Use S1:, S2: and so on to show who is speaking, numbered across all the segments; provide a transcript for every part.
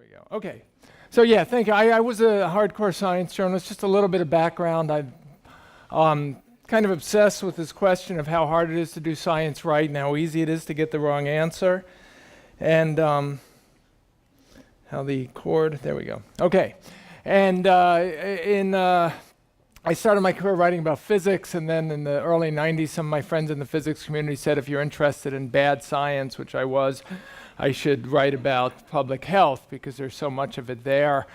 S1: we go. Okay. So yeah, thank you. I was a hardcore science journalist. Just a little bit of background. I'm kind of obsessed with this question of how hard it is to do science right and how easy it is to get the wrong answer. And how the chord, there we go. Okay. And I started my career writing about physics, and then in the early 90s, some of my friends in the physics community said if you're interested in bad science, which I was, I should write about public health because there's so much of it there.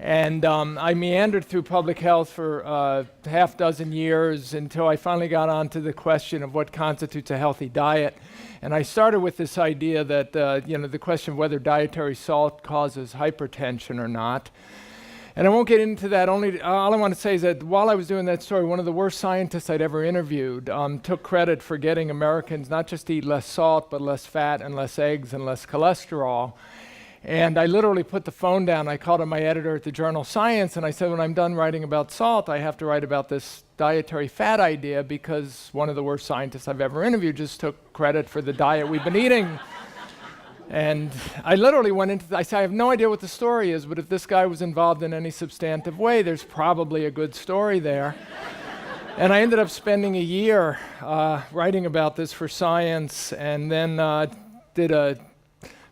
S1: And I meandered through public health for half dozen years until I finally got onto the question of what constitutes a healthy diet. And I started with this idea that, the question of whether dietary salt causes hypertension or not. And I won't get into that. All I want to say is that while I was doing that story, one of the worst scientists I'd ever interviewed took credit for getting Americans not just to eat less salt, but less fat and less eggs and less cholesterol. And I literally put the phone down. I called up my editor at the journal Science, and I said, when I'm done writing about salt, I have to write about this dietary fat idea because one of the worst scientists I've ever interviewed just took credit for the diet we've been eating. And I literally went into I said, I have no idea what the story is, but if this guy was involved in any substantive way, there's probably a good story there. And I ended up spending a year writing about this for Science, and then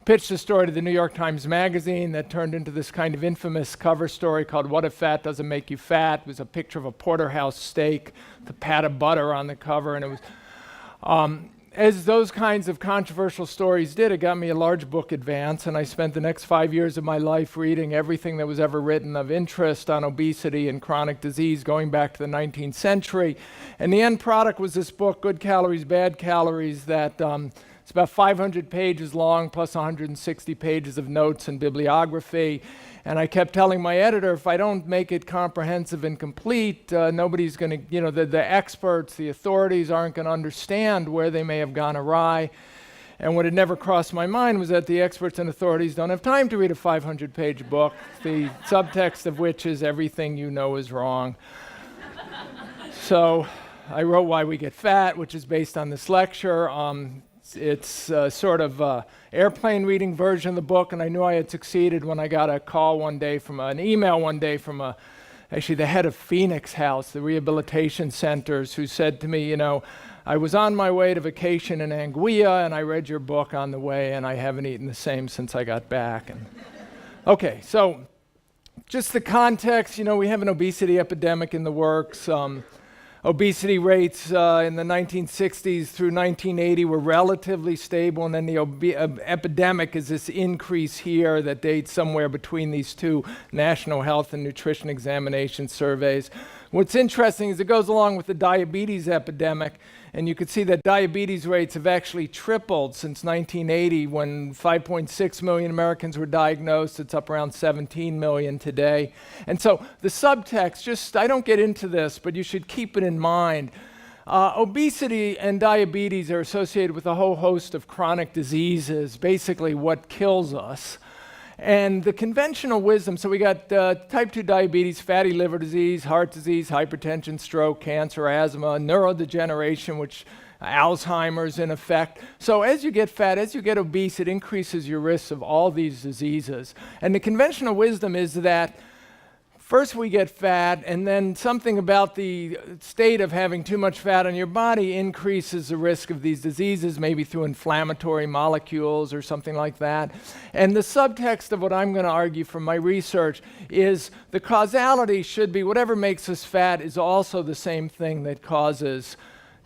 S1: pitched a story to the New York Times Magazine that turned into this kind of infamous cover story called What If Fat Doesn't Make You Fat? It was a picture of a porterhouse steak, the pat of butter on the cover, and it was... as those kinds of controversial stories did, it got me a large book advance, and I spent the next 5 years of my life reading everything that was ever written of interest on obesity and chronic disease going back to the 19th century. And the end product was this book, Good Calories, Bad Calories, that it's about 500 pages long, plus 160 pages of notes and bibliography. And I kept telling my editor, if I don't make it comprehensive and complete, nobody's going to, the experts, the authorities aren't going to understand where they may have gone awry. And what had never crossed my mind was that the experts and authorities don't have time to read a 500-page book, the subtext of which is everything you know is wrong. So I wrote Why We Get Fat, which is based on this lecture. It's sort of airplane reading version of the book, and I knew I had succeeded when I got a call one day from an email one day from actually the head of Phoenix House, the rehabilitation centers, who said to me, I was on my way to vacation in Anguilla, and I read your book on the way, and I haven't eaten the same since I got back. And okay, so just the context, we have an obesity epidemic in the works. Obesity rates in the 1960s through 1980 were relatively stable, and then the epidemic is this increase here that dates somewhere between these two National Health and Nutrition Examination surveys. What's interesting is it goes along with the diabetes epidemic, and you can see that diabetes rates have actually tripled since 1980 when 5.6 million Americans were diagnosed. It's up around 17 million today. And so the subtext, I don't get into this, but you should keep it in mind. Obesity and diabetes are associated with a whole host of chronic diseases, basically what kills us. And the conventional wisdom, so we got type 2 diabetes, fatty liver disease, heart disease, hypertension, stroke, cancer, asthma, neurodegeneration, which Alzheimer's in effect. So as you get fat, as you get obese, it increases your risk of all these diseases. And the conventional wisdom is that first we get fat, and then something about the state of having too much fat on your body increases the risk of these diseases, maybe through inflammatory molecules or something like that. And the subtext of what I'm going to argue from my research is the causality should be whatever makes us fat is also the same thing that causes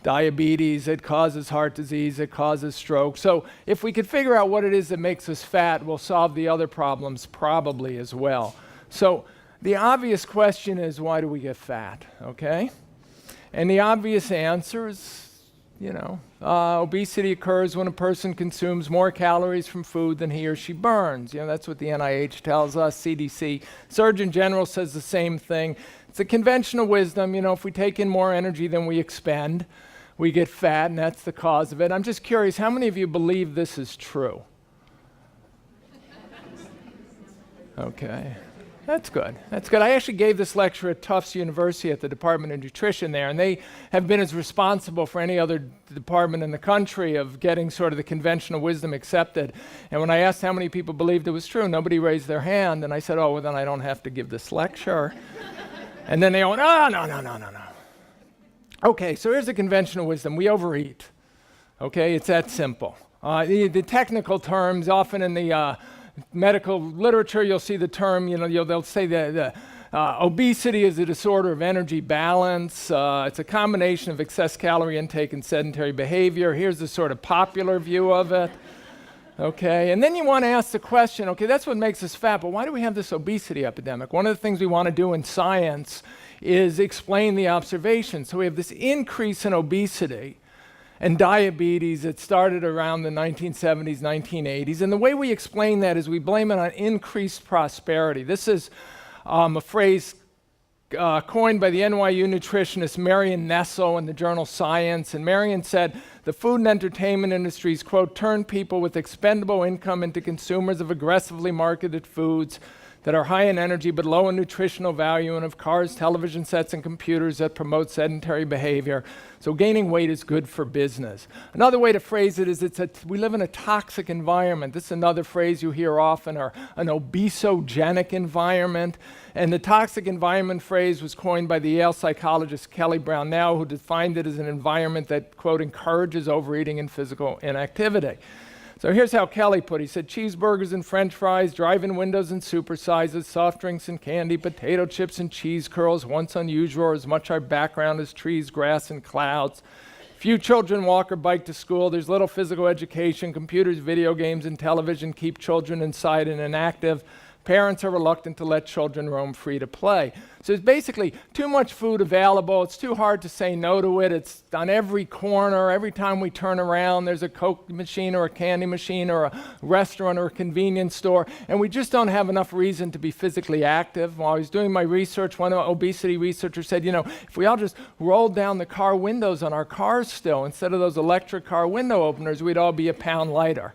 S1: diabetes, it causes heart disease, it causes stroke. So if we could figure out what it is that makes us fat, we'll solve the other problems probably as well. So the obvious question is, why do we get fat, okay? And the obvious answer is, obesity occurs when a person consumes more calories from food than he or she burns. That's what the NIH tells us, CDC. Surgeon General says the same thing. It's a conventional wisdom, if we take in more energy than we expend, we get fat, and that's the cause of it. I'm just curious, how many of you believe this is true? Okay. That's good. That's good. I actually gave this lecture at Tufts University at the Department of Nutrition there, and they have been as responsible for any other department in the country of getting sort of the conventional wisdom accepted. And when I asked how many people believed it was true, nobody raised their hand, and I said, oh, well, then I don't have to give this lecture. And then they went, oh, no. Okay, so here's the conventional wisdom. We overeat. Okay, it's that simple. The technical terms, often in the medical literature, you'll see the term, they'll say that obesity is a disorder of energy balance. It's a combination of excess calorie intake and sedentary behavior. Here's the sort of popular view of it. Okay, and then you want to ask the question, okay, that's what makes us fat, but why do we have this obesity epidemic? One of the things we want to do in science is explain the observation. So we have this increase in obesity and diabetes that started around the 1970s, 1980s. And the way we explain that is we blame it on increased prosperity. This is a phrase coined by the NYU nutritionist Marion Nestle in the journal Science. And Marion said, the food and entertainment industries, quote, turn people with expendable income into consumers of aggressively marketed foods that are high in energy but low in nutritional value, and of cars, television sets, and computers that promote sedentary behavior. So gaining weight is good for business. Another way to phrase it is we live in a toxic environment. This is another phrase you hear often, or an obesogenic environment. And the toxic environment phrase was coined by the Yale psychologist Kelly Brownell, who defined it as an environment that, quote, encourages overeating and physical inactivity. So here's how Kelly put it. He said, cheeseburgers and french fries, drive-in windows and supersizes, soft drinks and candy, potato chips and cheese curls, once unusual, as much our background as trees, grass, and clouds. Few children walk or bike to school. There's little physical education. Computers, video games, and television keep children inside and inactive. Parents are reluctant to let children roam free to play. So it's basically too much food available. It's too hard to say no to it. It's on every corner. Every time we turn around, there's a Coke machine or a candy machine or a restaurant or a convenience store. And we just don't have enough reason to be physically active. While I was doing my research, one obesity researcher said, if we all just rolled down the car windows on our cars still, instead of those electric car window openers, we'd all be a pound lighter.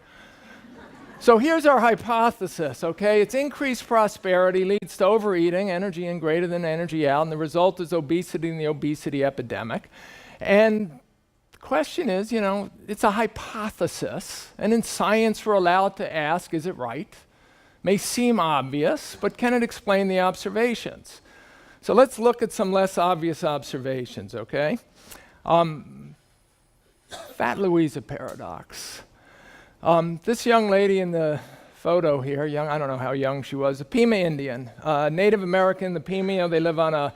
S1: So here's our hypothesis, okay? It's increased prosperity leads to overeating, energy in greater than energy out, and the result is obesity and the obesity epidemic. And the question is, it's a hypothesis, and in science we're allowed to ask, is it right? May seem obvious, but can it explain the observations? So let's look at some less obvious observations, okay? Fat Louisa paradox. This young lady in the photo here, I don't know how young she was, a Pima Indian, Native American, the Pima, they live on a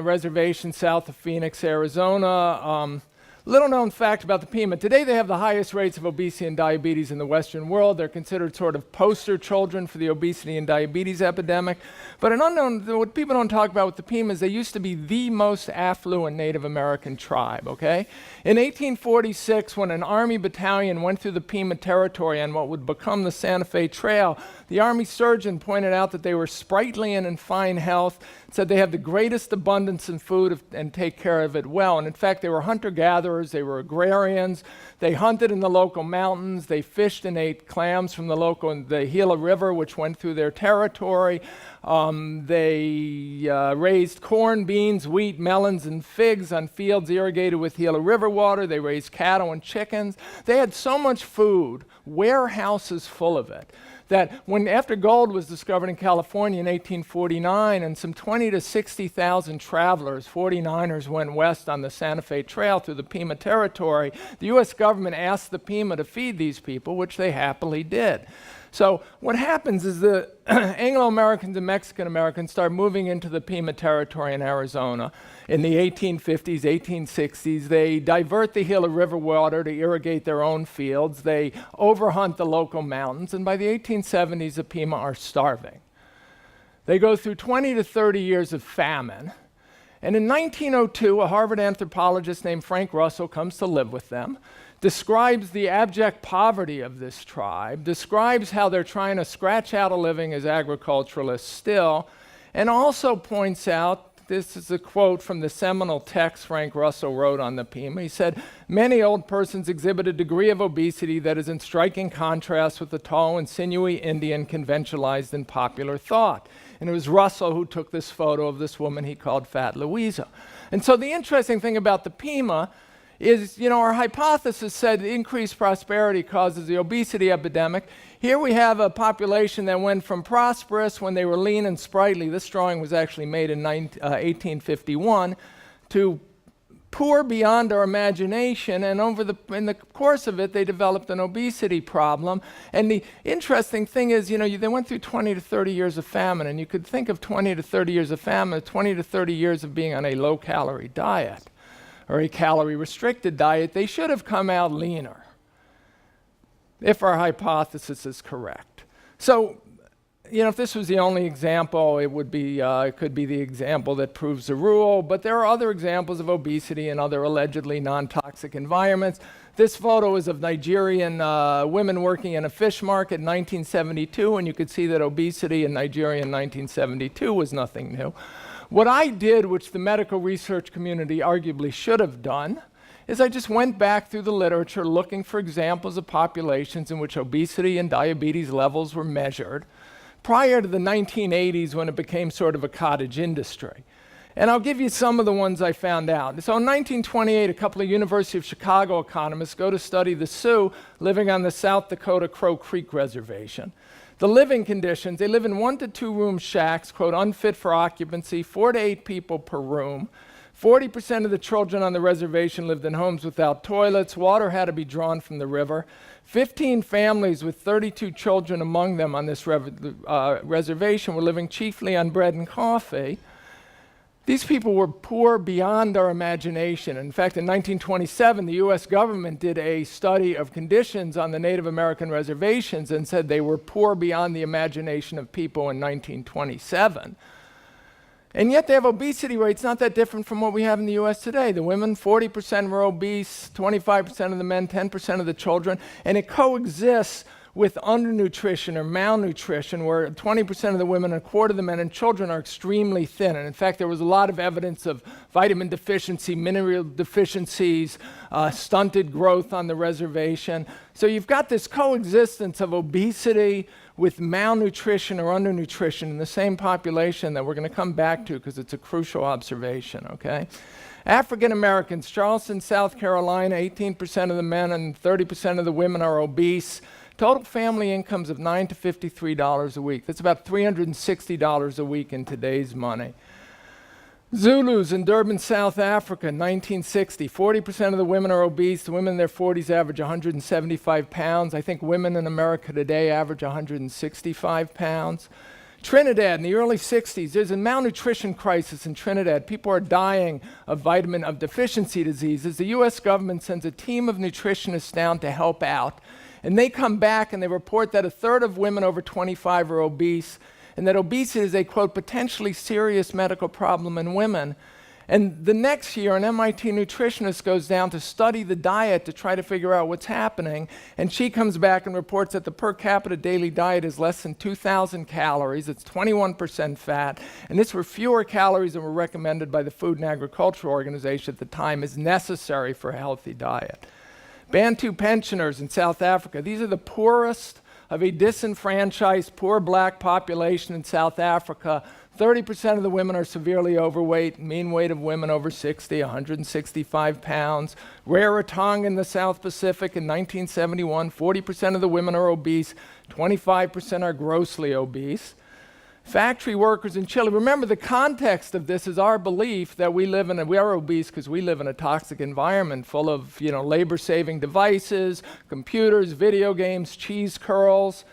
S1: reservation south of Phoenix, Arizona. Little known fact about the Pima. Today they have the highest rates of obesity and diabetes in the Western world. They're considered sort of poster children for the obesity and diabetes epidemic. But what people don't talk about with the Pima is they used to be the most affluent Native American tribe, okay? In 1846, when an Army battalion went through the Pima territory on what would become the Santa Fe Trail, the Army surgeon pointed out that they were sprightly and in fine health, said they have the greatest abundance in food and take care of it well. And in fact, they were hunter-gatherers, they were agrarians, they hunted in the local mountains, they fished and ate clams from the Gila River, which went through their territory. They raised corn, beans, wheat, melons, and figs on fields irrigated with Gila River water. They raised cattle and chickens. They had so much food, warehouses full of it, that after gold was discovered in California in 1849, and some 20 to 60,000 travelers, 49ers, went west on the Santa Fe Trail through the Pima territory, the U.S. government asked the Pima to feed these people, which they happily did. So what happens is the Anglo-Americans and Mexican-Americans start moving into the Pima territory in Arizona in the 1850s, 1860s. They divert the Gila River water to irrigate their own fields. They overhunt the local mountains. And by the 1870s, the Pima are starving. They go through 20 to 30 years of famine. And in 1902, a Harvard anthropologist named Frank Russell comes to live with them, describes the abject poverty of this tribe, describes how they're trying to scratch out a living as agriculturalists still, and also points out This is a quote from the seminal text Frank Russell wrote on the PIMA. He said, "Many old persons exhibit a degree of obesity that is in striking contrast with the tall and sinewy Indian conventionalized in popular thought." And it was Russell who took this photo of this woman he called Fat Louisa. And so the interesting thing about the PIMA is, our hypothesis said increased prosperity causes the obesity epidemic. Here we have a population that went from prosperous when they were lean and sprightly, this drawing was actually made in 1851, to poor beyond our imagination, and in the course of it, they developed an obesity problem. And the interesting thing is, they went through 20 to 30 years of famine, and you could think of 20 to 30 years of famine, 20 to 30 years of being on a low-calorie diet, or a calorie-restricted diet. They should have come out leaner, if our hypothesis is correct. So, if this was the only example, it could be the example that proves the rule, but there are other examples of obesity in other allegedly non-toxic environments. This photo is of Nigerian women working in a fish market in 1972, and you could see that obesity in Nigeria in 1972 was nothing new. What I did, which the medical research community arguably should have done, is I just went back through the literature looking for examples of populations in which obesity and diabetes levels were measured prior to the 1980s, when it became sort of a cottage industry. And I'll give you some of the ones I found out. So in 1928, a couple of University of Chicago economists go to study the Sioux living on the South Dakota Crow Creek Reservation. The living conditions, they live in 1 to 2 room shacks, quote, unfit for occupancy, 4 to 8 people per room. 40% of the children on the reservation lived in homes without toilets. Water had to be drawn from the river. 15 families with 32 children among them on this reservation were living chiefly on bread and coffee. These people were poor beyond our imagination. In fact, in 1927, the US government did a study of conditions on the Native American reservations and said they were poor beyond the imagination of people in 1927. And yet they have obesity rates not that different from what we have in the US today. The women, 40% were obese, 25% of the men, 10% of the children, and it coexists with undernutrition or malnutrition, where 20% of the women and a quarter of the men and children are extremely thin. And in fact, there was a lot of evidence of vitamin deficiency, mineral deficiencies, stunted growth on the reservation. So you've got this coexistence of obesity with malnutrition or undernutrition in the same population that we're going to come back to because it's a crucial observation, okay? African Americans, Charleston, South Carolina, 18% of the men and 30% of the women are obese. Total family incomes of $9 to $53 a week. That's about $360 a week in today's money. Zulus in Durban, South Africa, 1960. 40% of the women are obese. The women in their 40s average 175 pounds. I think women in America today average 165 pounds. Trinidad in the early 60s, there's a malnutrition crisis in Trinidad. People are dying of vitamin deficiency diseases. The US government sends a team of nutritionists down to help out. And they come back and they report that a third of women over 25 are obese, and that obesity is a, quote, potentially serious medical problem in women. And the next year, an MIT nutritionist goes down to study the diet to try to figure out what's happening, and she comes back and reports that the per capita daily diet is less than 2,000 calories, it's 21% fat, and this were fewer calories than were recommended by the Food and Agriculture Organization at the time as necessary for a healthy diet. Bantu pensioners in South Africa, these are the poorest of a disenfranchised, poor black population in South Africa. 30% of the women are severely overweight, mean weight of women over 60, 165 pounds. Rarotonga in the South Pacific in 1971, 40% of the women are obese, 25% are grossly obese. Factory workers in Chile. Remember, the context of this is our belief that we are obese because we live in a toxic environment full of, labor-saving devices, computers, video games, cheese curls.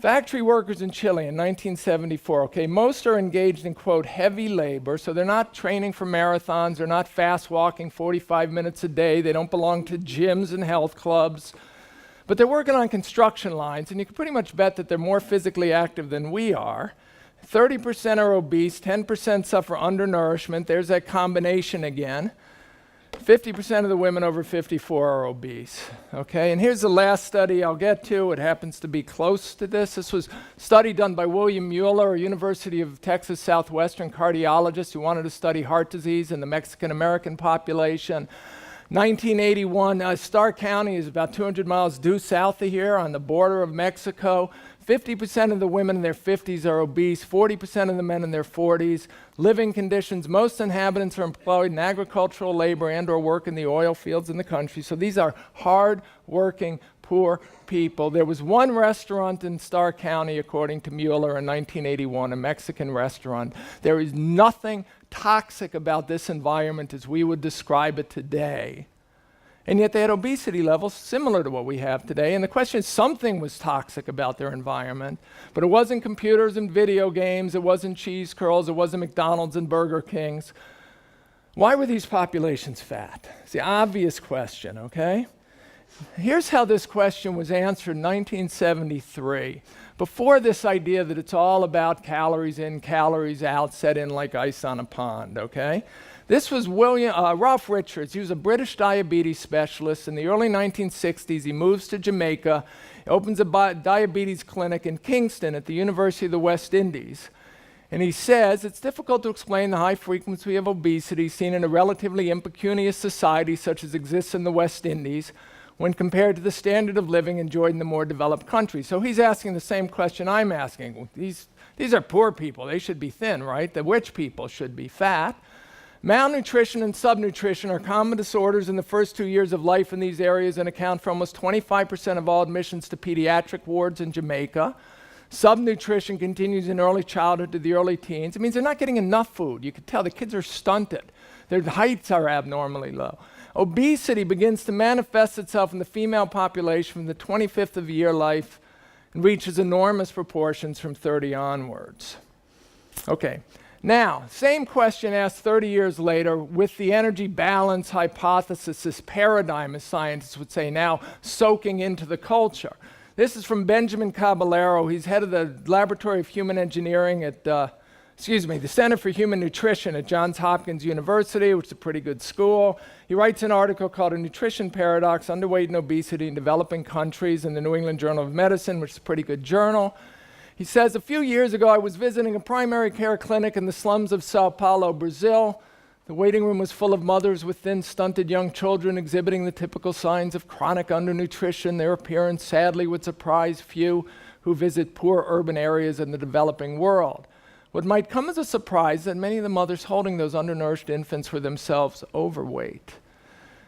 S1: Factory workers in Chile in 1974, okay, most are engaged in, quote, heavy labor, so they're not training for marathons, they're not fast walking 45 minutes a day, they don't belong to gyms and health clubs, but they're working on construction lines, and you can pretty much bet that they're more physically active than we are. 30% are obese, 10% suffer undernourishment, there's that combination again. 50% of the women over 54 are obese, okay? And here's the last study I'll get to. It happens to be close to this. This was a study done by William Mueller, a University of Texas Southwestern cardiologist who wanted to study heart disease in the Mexican-American population. 1981, Starr County is about 200 miles due south of here on the border of Mexico. 50% of the women in their 50s are obese, 40% of the men in their 40s. Living conditions, most inhabitants are employed in agricultural labor and or work in the oil fields in the country. So these are hard-working, poor people. There was one restaurant in Starr County, according to Mueller, in 1981, a Mexican restaurant. There is nothing toxic about this environment as we would describe it today. And yet they had obesity levels similar to what we have today. And the question is, something was toxic about their environment, but it wasn't computers and video games, it wasn't cheese curls, it wasn't McDonald's and Burger Kings. Why were these populations fat? It's the obvious question, okay? Here's how this question was answered in 1973. Before this idea that it's all about calories in, calories out, set in like ice on a pond, okay? This was Ralph Richards. He was a British diabetes specialist. In the early 1960s, he moves to Jamaica, opens a diabetes clinic in Kingston at the University of the West Indies. And he says, it's difficult to explain the high frequency of obesity seen in a relatively impecunious society such as exists in the West Indies when compared to the standard of living enjoyed in the more developed countries. So he's asking the same question I'm asking. These are poor people. They should be thin, right? The rich people should be fat. Malnutrition and subnutrition are common disorders in the first 2 years of life in these areas and account for almost 25% of all admissions to pediatric wards in Jamaica. Subnutrition continues in early childhood to the early teens. It means they're not getting enough food. You can tell the kids are stunted. Their heights are abnormally low. Obesity begins to manifest itself in the female population from the 25th of year life and reaches enormous proportions from 30 onwards. Okay. Now, same question asked 30 years later with the energy balance hypothesis, this paradigm, as scientists would say now, soaking into the culture. This is from Benjamin Caballero. He's head of the Laboratory of Human Engineering at, the Center for Human Nutrition at Johns Hopkins University, which is a pretty good school. He writes an article called A Nutrition Paradox, Underweight and Obesity in Developing Countries in the New England Journal of Medicine, which is a pretty good journal. He says, a few years ago, I was visiting a primary care clinic in the slums of Sao Paulo, Brazil. The waiting room was full of mothers with thin, stunted young children exhibiting the typical signs of chronic undernutrition. Their appearance sadly would surprise few who visit poor urban areas in the developing world. What might come as a surprise is that many of the mothers holding those undernourished infants were themselves overweight.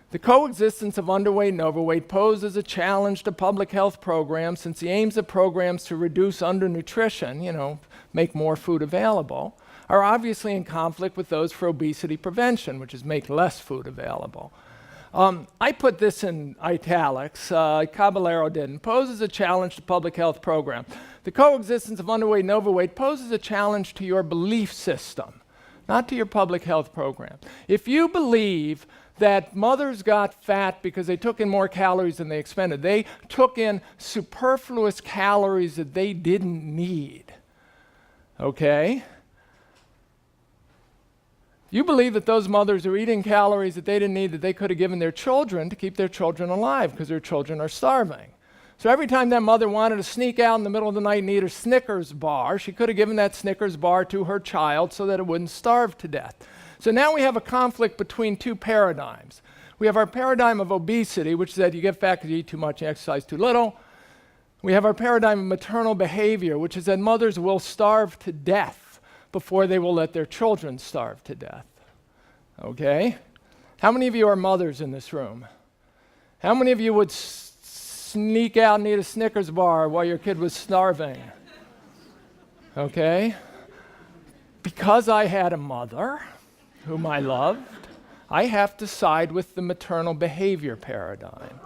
S1: The coexistence of underweight and overweight poses a challenge to public health programs since the aims of programs to reduce undernutrition, make more food available, are obviously in conflict with those for obesity prevention, which is make less food available. I put this in italics, Caballero didn't. Poses a challenge to public health program. The coexistence of underweight and overweight poses a challenge to your belief system, not to your public health program. If you believe that mothers got fat because they took in more calories than they expended, they took in superfluous calories that they didn't need, okay? You believe that those mothers are eating calories that they didn't need that they could have given their children to keep their children alive because their children are starving. So every time that mother wanted to sneak out in the middle of the night and eat a Snickers bar, she could have given that Snickers bar to her child so that it wouldn't starve to death. So now we have a conflict between two paradigms. We have our paradigm of obesity, which is that you get fat because you eat too much and exercise too little. We have our paradigm of maternal behavior, which is that mothers will starve to death before they will let their children starve to death. Okay? How many of you are mothers in this room? How many of you would sneak out and eat a Snickers bar while your kid was starving? Okay? Because I had a mother whom I loved, I have to side with the maternal behavior paradigm.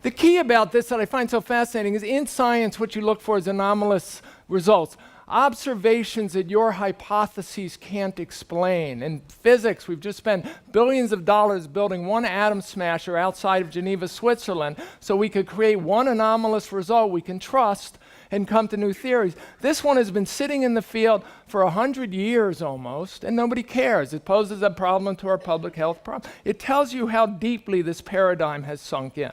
S1: The key about this that I find so fascinating is in science, what you look for is anomalous results. Observations that your hypotheses can't explain. In physics, we've just spent billions of dollars building one atom smasher outside of Geneva, Switzerland, so we could create one anomalous result we can trust and come to new theories. This one has been sitting in the field for 100 years almost, and nobody cares. It poses a problem to our public health problem. It tells you how deeply this paradigm has sunk in.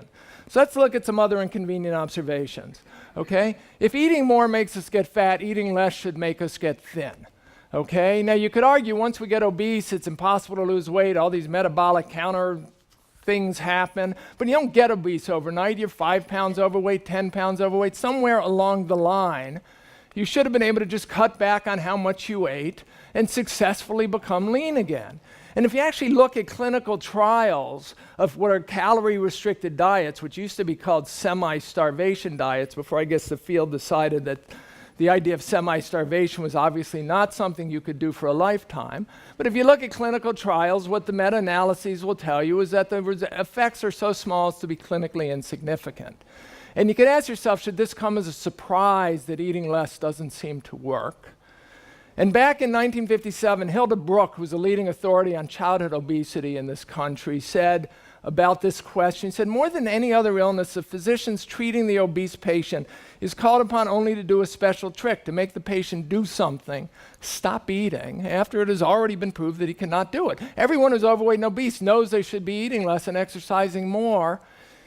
S1: So let's look at some other inconvenient observations, okay? If eating more makes us get fat, eating less should make us get thin, okay? Now you could argue once we get obese, it's impossible to lose weight, all these metabolic counter things happen, but you don't get obese overnight. You're 5 pounds overweight, 10 pounds overweight. Somewhere along the line, you should have been able to just cut back on how much you ate and successfully become lean again. And if you actually look at clinical trials of what are calorie-restricted diets, which used to be called semi-starvation diets before I guess the field decided that the idea of semi-starvation was obviously not something you could do for a lifetime. But if you look at clinical trials, what the meta-analyses will tell you is that the effects are so small as to be clinically insignificant. And you can ask yourself, should this come as a surprise that eating less doesn't seem to work? And back in 1957, Hilda Brooke, who was a leading authority on childhood obesity in this country, said about this question, she said, more than any other illness, the physicians treating the obese patient is called upon only to do a special trick, to make the patient do something, stop eating, after it has already been proved that he cannot do it. Everyone who's overweight and obese knows they should be eating less and exercising more.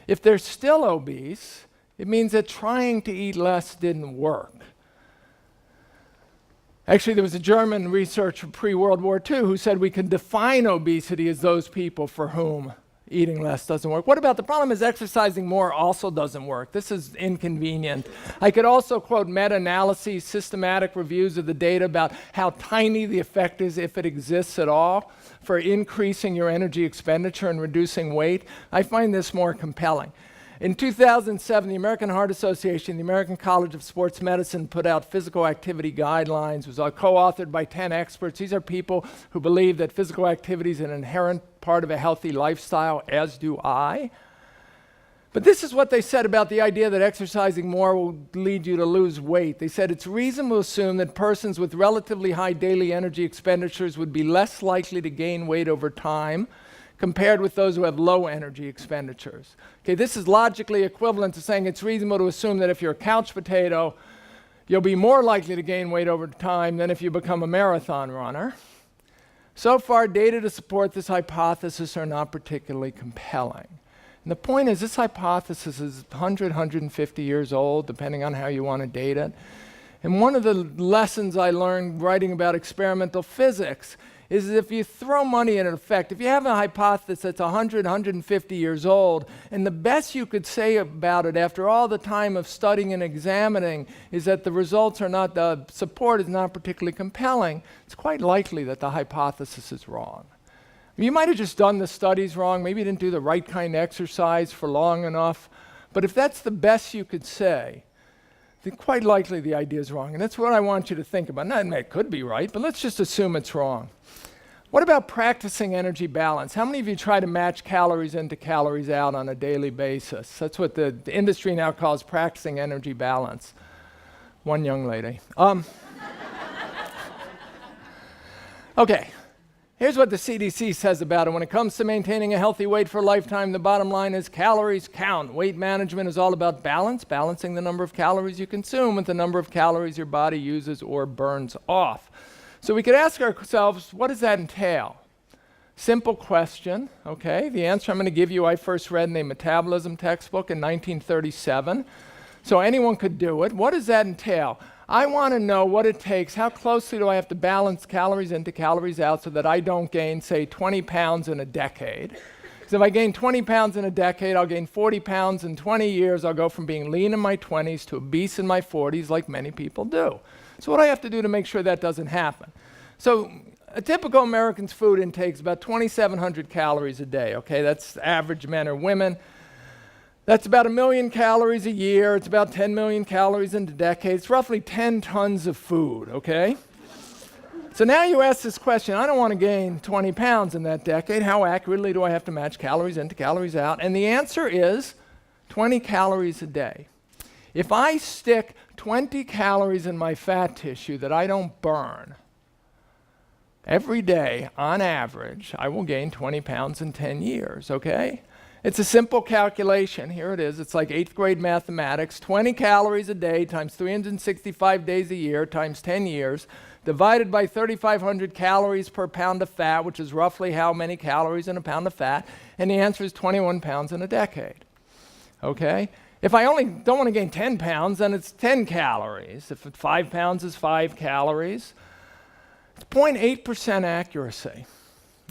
S1: If they're still obese, it means that trying to eat less didn't work. Actually, there was a German researcher pre-World War II who said we can define obesity as those people for whom eating less doesn't work. What about the problem is exercising more also doesn't work. This is inconvenient. I could also quote meta-analyses, systematic reviews of the data about how tiny the effect is, if it exists at all, for increasing your energy expenditure and reducing weight. I find this more compelling. In 2007, the American Heart Association, the American College of Sports Medicine put out physical activity guidelines. It was co-authored by 10 experts. These are people who believe that physical activity is an inherent part of a healthy lifestyle, as do I. But this is what they said about the idea that exercising more will lead you to lose weight. They said it's reasonable to assume that persons with relatively high daily energy expenditures would be less likely to gain weight over time compared with those who have low energy expenditures. Okay, this is logically equivalent to saying it's reasonable to assume that if you're a couch potato, you'll be more likely to gain weight over time than if you become a marathon runner. So far, data to support this hypothesis are not particularly compelling. And the point is, this hypothesis is 100, 150 years old, depending on how you want to date it. And one of the lessons I learned writing about experimental physics is that if you throw money at an effect, if you have a hypothesis that's 100, 150 years old, and the best you could say about it after all the time of studying and examining is that the results are not, the support is not particularly compelling, it's quite likely that the hypothesis is wrong. You might have just done the studies wrong, maybe you didn't do the right kind of exercise for long enough, but if that's the best you could say, then quite likely the idea is wrong. And that's what I want you to think about. Not that it could be right, but let's just assume it's wrong. What about practicing energy balance? How many of you try to match calories in to calories out on a daily basis? That's what the industry now calls practicing energy balance. One young lady. Okay, here's what the CDC says about it. When it comes to maintaining a healthy weight for a lifetime, the bottom line is calories count. Weight management is all about balance, balancing the number of calories you consume with the number of calories your body uses or burns off. So we could ask ourselves, what does that entail? Simple question, okay? The answer I'm going to give you, I first read in a metabolism textbook in 1937. So anyone could do it. What does that entail? I want to know what it takes, how closely do I have to balance calories in to calories out so that I don't gain, say, 20 pounds in a decade. Because if I gain 20 pounds in a decade, I'll gain 40 pounds in 20 years. I'll go from being lean in my 20s to obese in my 40s, like many people do. So what do I have to do to make sure that doesn't happen? So a typical American's food intake is about 2,700 calories a day, okay? That's average men or women. That's about 1 million calories a year. It's about 10 million calories in a decade. It's roughly 10 tons of food, okay? So now you ask this question, I don't want to gain 20 pounds in that decade. How accurately do I have to match calories in to calories out? And the answer is 20 calories a day. If I stick 20 calories in my fat tissue that I don't burn, every day, on average, I will gain 20 pounds in 10 years, okay? It's a simple calculation. Here it is. It's like 8th grade mathematics. 20 calories a day times 365 days a year times 10 years, divided by 3,500 calories per pound of fat, which is roughly how many calories in a pound of fat, and the answer is 21 pounds in a decade. Okay? If I only don't want to gain 10 pounds, then it's 10 calories. If 5 pounds is 5 calories, it's 0.8% accuracy.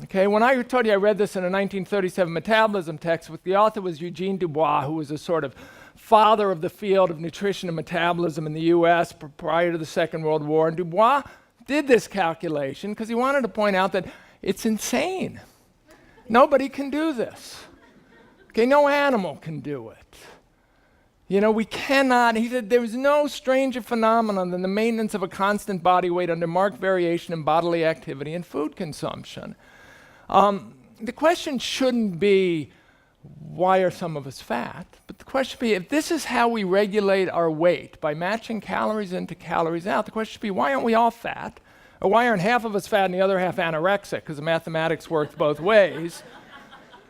S1: Okay, when I told you I read this in a 1937 metabolism textbook, the author was Eugene Dubois, who was a sort of father of the field of nutrition and metabolism in the US prior to the Second World War. And Dubois did this calculation because he wanted to point out that it's insane. Nobody can do this. Okay, no animal can do it. You know, we cannot, he said, there is no stranger phenomenon than the maintenance of a constant body weight under marked variation in bodily activity and food consumption. The question shouldn't be, why are some of us fat? But the question should be, if this is how we regulate our weight, by matching calories in to calories out, the question should be, why aren't we all fat? Or why aren't half of us fat and the other half anorexic? Because the mathematics works both ways.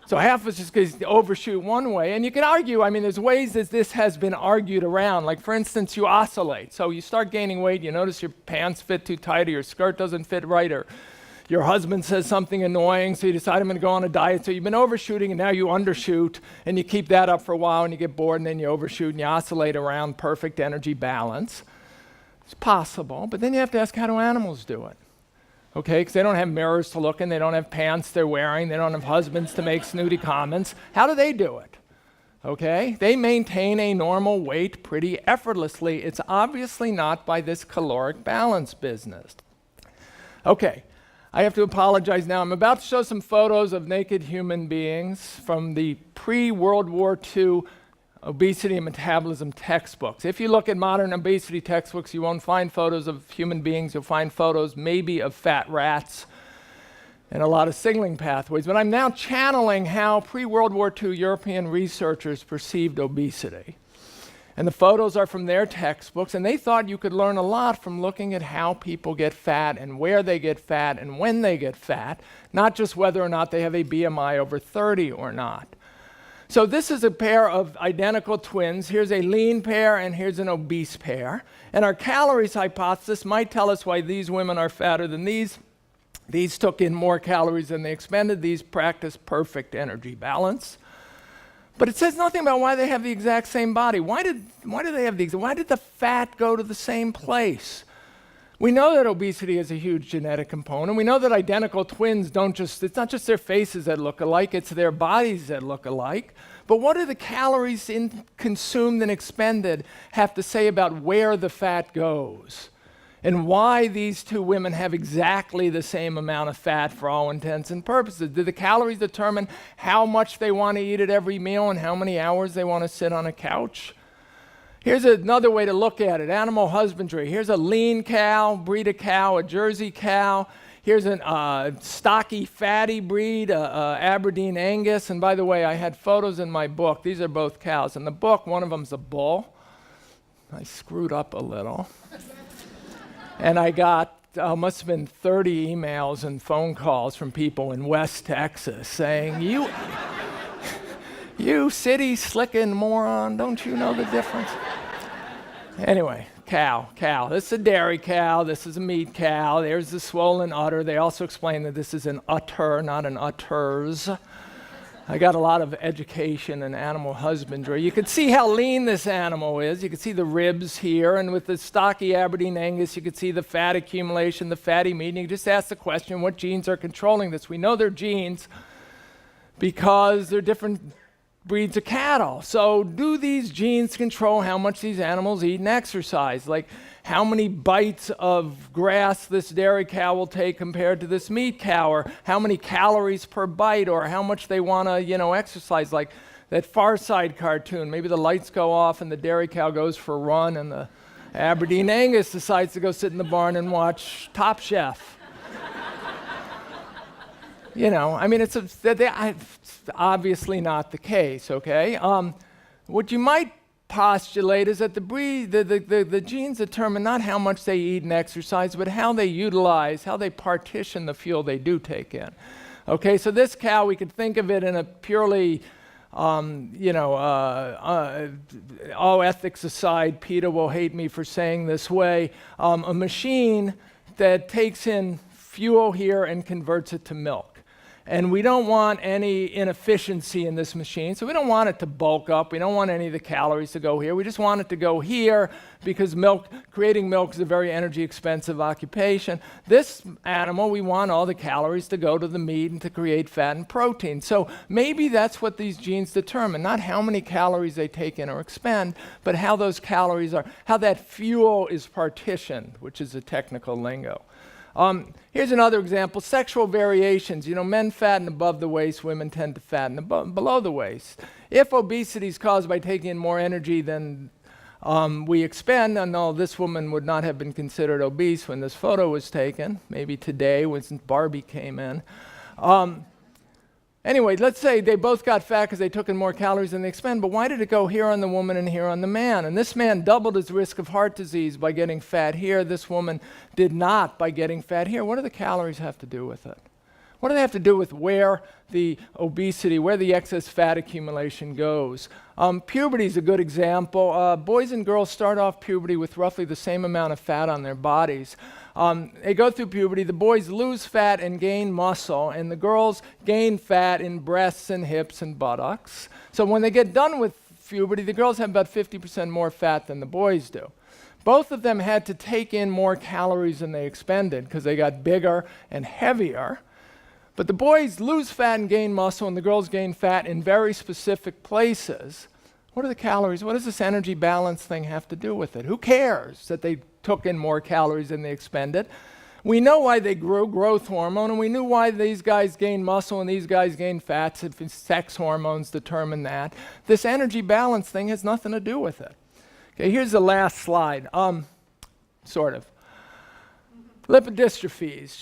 S1: So half of us just because overshoot one way. And you can argue, I mean, there's ways that this has been argued around. Like, for instance, you oscillate. So you start gaining weight, you notice your pants fit too tight, or your skirt doesn't fit right, or your husband says something annoying, so you decide I'm going to go on a diet. So you've been overshooting, and now you undershoot, and you keep that up for a while, and you get bored, and then you overshoot, and you oscillate around perfect energy balance. It's possible, but then you have to ask, how do animals do it? Okay, because they don't have mirrors to look in, they don't have pants they're wearing, they don't have husbands to make snooty comments. How do they do it? Okay, they maintain a normal weight pretty effortlessly. It's obviously not by this caloric balance business. Okay, I have to apologize now. I'm about to show some photos of naked human beings from the pre-World War II obesity and metabolism textbooks. If you look at modern obesity textbooks, you won't find photos of human beings. You'll find photos maybe of fat rats and a lot of signaling pathways. But I'm now channeling how pre-World War II European researchers perceived obesity. And the photos are from their textbooks, and they thought you could learn a lot from looking at how people get fat and where they get fat and when they get fat, not just whether or not they have a BMI over 30 or not. So this is a pair of identical twins. Here's a lean pair and here's an obese pair. And our calories hypothesis might tell us why these women are fatter than these. These took in more calories than they expended. These practiced perfect energy balance. But it says nothing about why they have the exact same body. Why did the fat go to the same place? We know that obesity is a huge genetic component. We know that identical twins it's not just their faces that look alike, it's their bodies that look alike. But what do the calories consumed and expended have to say about where the fat goes? And why these two women have exactly the same amount of fat for all intents and purposes? Do the calories determine how much they want to eat at every meal and how many hours they want to sit on a couch? Here's another way to look at it, animal husbandry. Here's a lean cow, breed of cow, a Jersey cow. Here's a stocky, fatty breed, Aberdeen Angus. And by the way, I had photos in my book. These are both cows. In the book, one of them's a bull. I screwed up a little. And I got, must have been 30 emails and phone calls from people in West Texas saying, you city slicking moron, don't you know the difference? Anyway, cow. This is a dairy cow, this is a meat cow, there's the swollen udder. They also explain that this is an udder, not an udders. I got a lot of education in animal husbandry. You can see how lean this animal is. You can see the ribs here, and with the stocky Aberdeen Angus, you can see the fat accumulation, the fatty meat. And you just ask the question, what genes are controlling this? We know they're genes because they're different breeds of cattle. So do these genes control how much these animals eat and exercise? Like how many bites of grass this dairy cow will take compared to this meat cow, or how many calories per bite, or how much they want to, exercise, like that Far Side cartoon. Maybe the lights go off and the dairy cow goes for a run and the Aberdeen Angus decides to go sit in the barn and watch Top Chef. It's obviously not the case, okay? What you might postulate is that the genes determine not how much they eat and exercise, but how they utilize, how they partition the fuel they do take in. Okay, so this cow, we could think of it in a purely All ethics aside, PETA will hate me for saying this way, a machine that takes in fuel here and converts it to milk. And we don't want any inefficiency in this machine, so we don't want it to bulk up. We don't want any of the calories to go here. We just want it to go here because creating milk is a very energy expensive occupation. This animal, we want all the calories to go to the meat and to create fat and protein. So maybe that's what these genes determine, not how many calories they take in or expend, but how those calories are, how that fuel is partitioned, which is a technical lingo. Here's another example, sexual variations. Men fatten above the waist, women tend to fatten below the waist. If obesity is caused by taking in more energy than we expend, and no, this woman would not have been considered obese when this photo was taken, maybe today when Barbie came in. Anyway, let's say they both got fat because they took in more calories than they expend, but why did it go here on the woman and here on the man? And this man doubled his risk of heart disease by getting fat here. This woman did not by getting fat here. What do the calories have to do with it? What do they have to do with where the obesity, where the excess fat accumulation goes? Puberty is a good example. Boys and girls start off puberty with roughly the same amount of fat on their bodies. They go through puberty, the boys lose fat and gain muscle, and the girls gain fat in breasts and hips and buttocks. So when they get done with puberty, the girls have about 50% more fat than the boys do. Both of them had to take in more calories than they expended because they got bigger and heavier. But the boys lose fat and gain muscle, and the girls gain fat in very specific places. What are the calories? What does this energy balance thing have to do with it? Who cares that they took in more calories than they expended? We know why they grew, growth hormone, and we knew why these guys gain muscle and these guys gain fats. If sex hormones determine that. This energy balance thing has nothing to do with it. Okay, here's the last slide. Sort of. Lipodystrophies.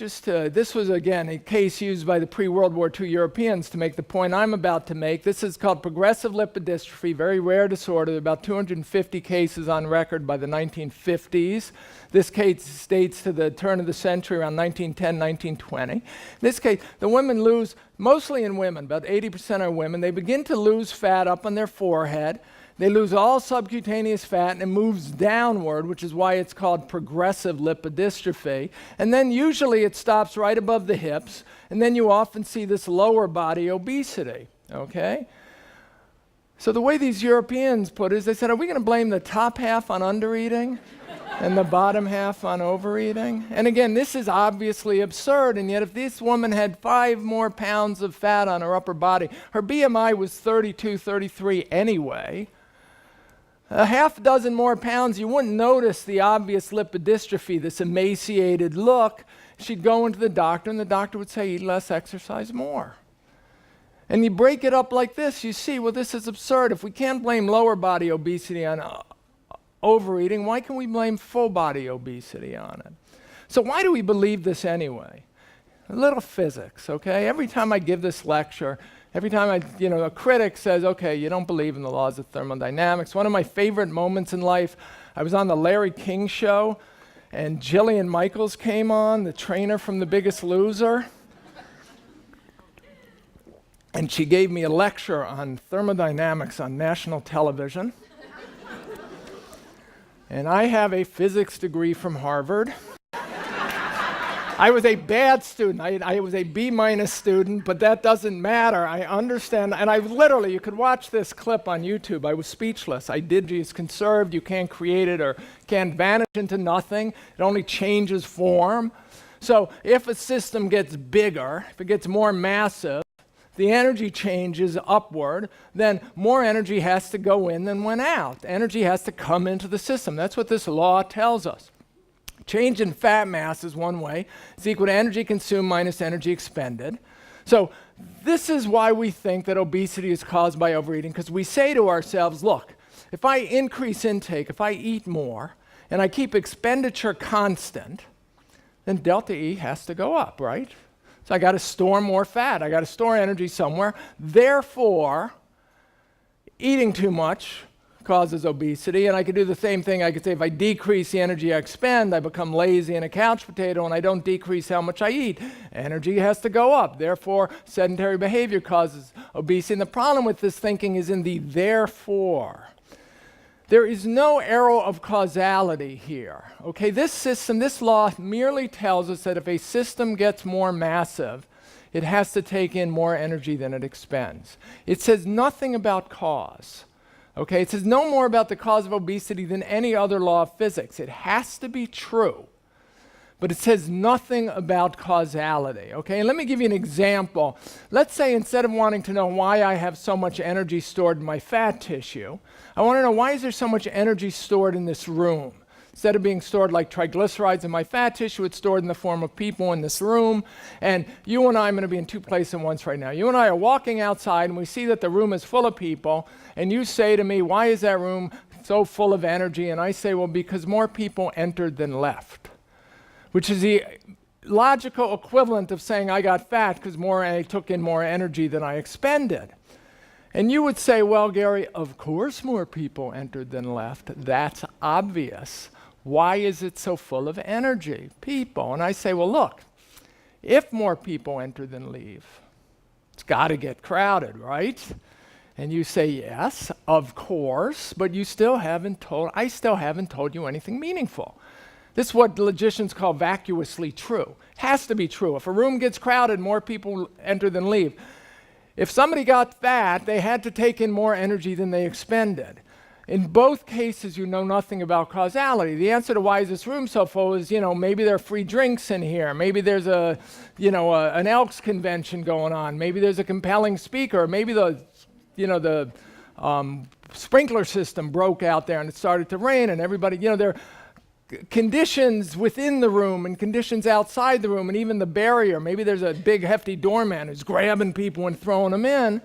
S1: This was, again, a case used by the pre-World War II Europeans to make the point I'm about to make. This is called progressive lipodystrophy, very rare disorder. There are about 250 cases on record by the 1950s. This case dates to the turn of the century, around 1910, 1920. In this case, the women lose, mostly in women, about 80% are women, they begin to lose fat up on their forehead. They lose all subcutaneous fat and it moves downward, which is why it's called progressive lipodystrophy. And then usually it stops right above the hips, and then you often see this lower body obesity, okay? So the way these Europeans put it is they said, are we going to blame the top half on undereating and the bottom half on overeating? And again, this is obviously absurd, and yet if this woman had 5 more pounds of fat on her upper body, her BMI was 32, 33 anyway, a half dozen more pounds, you wouldn't notice the obvious lipodystrophy, this emaciated look. She'd go into the doctor, and the doctor would say, eat less, exercise more. And you break it up like this, you see, well, this is absurd. If we can't blame lower body obesity on overeating, why can we blame full body obesity on it? So why do we believe this anyway? A little physics, okay? Every time I give this lecture, every time a critic says, okay, you don't believe in the laws of thermodynamics. One of my favorite moments in life, I was on the Larry King show, and Jillian Michaels came on, the trainer from The Biggest Loser. And she gave me a lecture on thermodynamics on national television. And I have a physics degree from Harvard. I was a bad student. I was a B- student, but that doesn't matter. I understand. And I literally, you could watch this clip on YouTube. I was speechless. Energy is conserved. You can't create it or can't vanish into nothing. It only changes form. So if a system gets bigger, if it gets more massive, the energy changes upward, then more energy has to go in than went out. Energy has to come into the system. That's what this law tells us. Change in fat mass is one way. It's equal to energy consumed minus energy expended. So this is why we think that obesity is caused by overeating, because we say to ourselves, look, if I increase intake, if I eat more, and I keep expenditure constant, then delta E has to go up, right? So I got to store more fat. I got to store energy somewhere. Therefore, eating too much causes obesity, and I could do the same thing. I could say if I decrease the energy I expend, I become lazy and a couch potato, and I don't decrease how much I eat. Energy has to go up. Therefore, sedentary behavior causes obesity. And the problem with this thinking is in the therefore. There is no arrow of causality here. Okay, this system, this law merely tells us that if a system gets more massive, it has to take in more energy than it expends. It says nothing about cause. Okay, it says no more about the cause of obesity than any other law of physics. It has to be true, but it says nothing about causality. Okay, and let me give you an example. Let's say instead of wanting to know why I have so much energy stored in my fat tissue, I want to know why is there so much energy stored in this room? Instead of being stored like triglycerides in my fat tissue, it's stored in the form of people in this room. And you and I, I'm going to be in two places at once right now. You and I are walking outside, and we see that the room is full of people. And you say to me, why is that room so full of energy? And I say, well, because more people entered than left, which is the logical equivalent of saying I got fat because I took in more energy than I expended. And you would say, well, Gary, of course more people entered than left. That's obvious. Why is it so full of energy? People. And I say, well, look, if more people enter than leave, it's got to get crowded, right? And you say, yes, of course, but I still haven't told you anything meaningful. This is what logicians call vacuously true. It has to be true. If a room gets crowded, more people enter than leave. If somebody got fat, they had to take in more energy than they expended. In both cases, you know nothing about causality. The answer to why is this room so full is, maybe there are free drinks in here. Maybe there's an Elks convention going on. Maybe there's a compelling speaker. Maybe the sprinkler system broke out there and it started to rain and everybody, there are conditions within the room and conditions outside the room and even the barrier. Maybe there's a big hefty doorman who's grabbing people and throwing them in.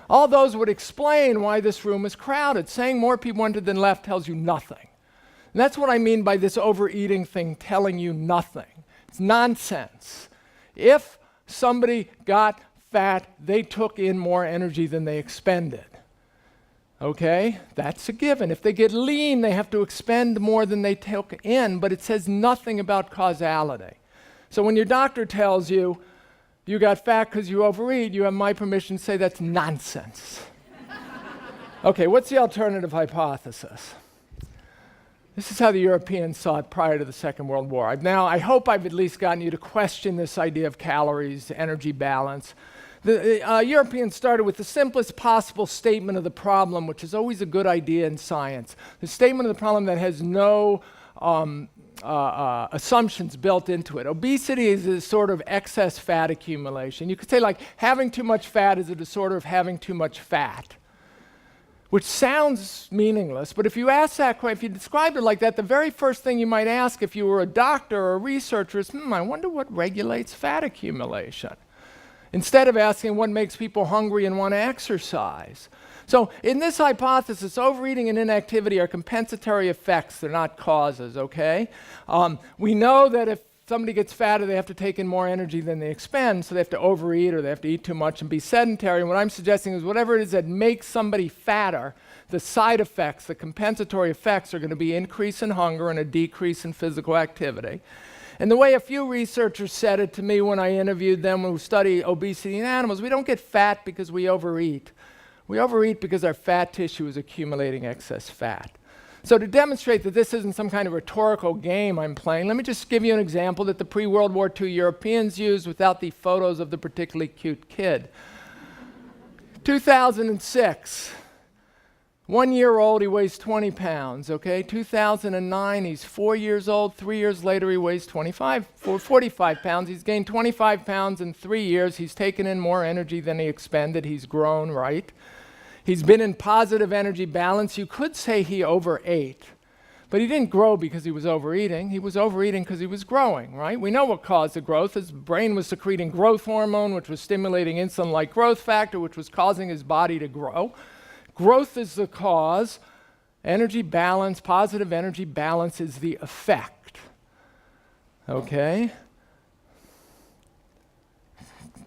S1: All those would explain why this room is crowded. Saying more people entered than left tells you nothing. And that's what I mean by this overeating thing telling you nothing. It's nonsense. If somebody got fat, they took in more energy than they expended. Okay? That's a given. If they get lean, they have to expend more than they took in, but it says nothing about causality. So when your doctor tells you, you got fat because you overeat, you have my permission to say that's nonsense. Okay, what's the alternative hypothesis? This is how the Europeans saw it prior to the Second World War. I hope I've at least gotten you to question this idea of calories, energy balance. The Europeans started with the simplest possible statement of the problem, which is always a good idea in science. The statement of the problem that has no assumptions built into it. Obesity is a sort of excess fat accumulation. You could say like having too much fat is a disorder of having too much fat, which sounds meaningless, but if you ask that question, if you described it like that, the very first thing you might ask if you were a doctor or a researcher is, I wonder what regulates fat accumulation, instead of asking what makes people hungry and want to exercise. So in this hypothesis, overeating and inactivity are compensatory effects. They're not causes, okay? We know that if somebody gets fatter, they have to take in more energy than they expend, so they have to overeat or they have to eat too much and be sedentary. And what I'm suggesting is whatever it is that makes somebody fatter, the side effects, the compensatory effects are going to be increase in hunger and a decrease in physical activity. And the way a few researchers said it to me when I interviewed them who study obesity in animals, we don't get fat because we overeat. We overeat because our fat tissue is accumulating excess fat. So to demonstrate that this isn't some kind of rhetorical game I'm playing, let me just give you an example that the pre-World War II Europeans used without the photos of the particularly cute kid. 2006. 1 year old, he weighs 20 pounds, okay? 2009, he's 4 years old. 3 years later, he weighs 45 pounds. He's gained 25 pounds in 3 years. He's taken in more energy than he expended. He's grown, right? He's been in positive energy balance. You could say he overate, but he didn't grow because he was overeating. He was overeating because he was growing, right? We know what caused the growth. His brain was secreting growth hormone, which was stimulating insulin-like growth factor, which was causing his body to grow. Growth is the cause. Energy balance, positive energy balance is the effect. Okay?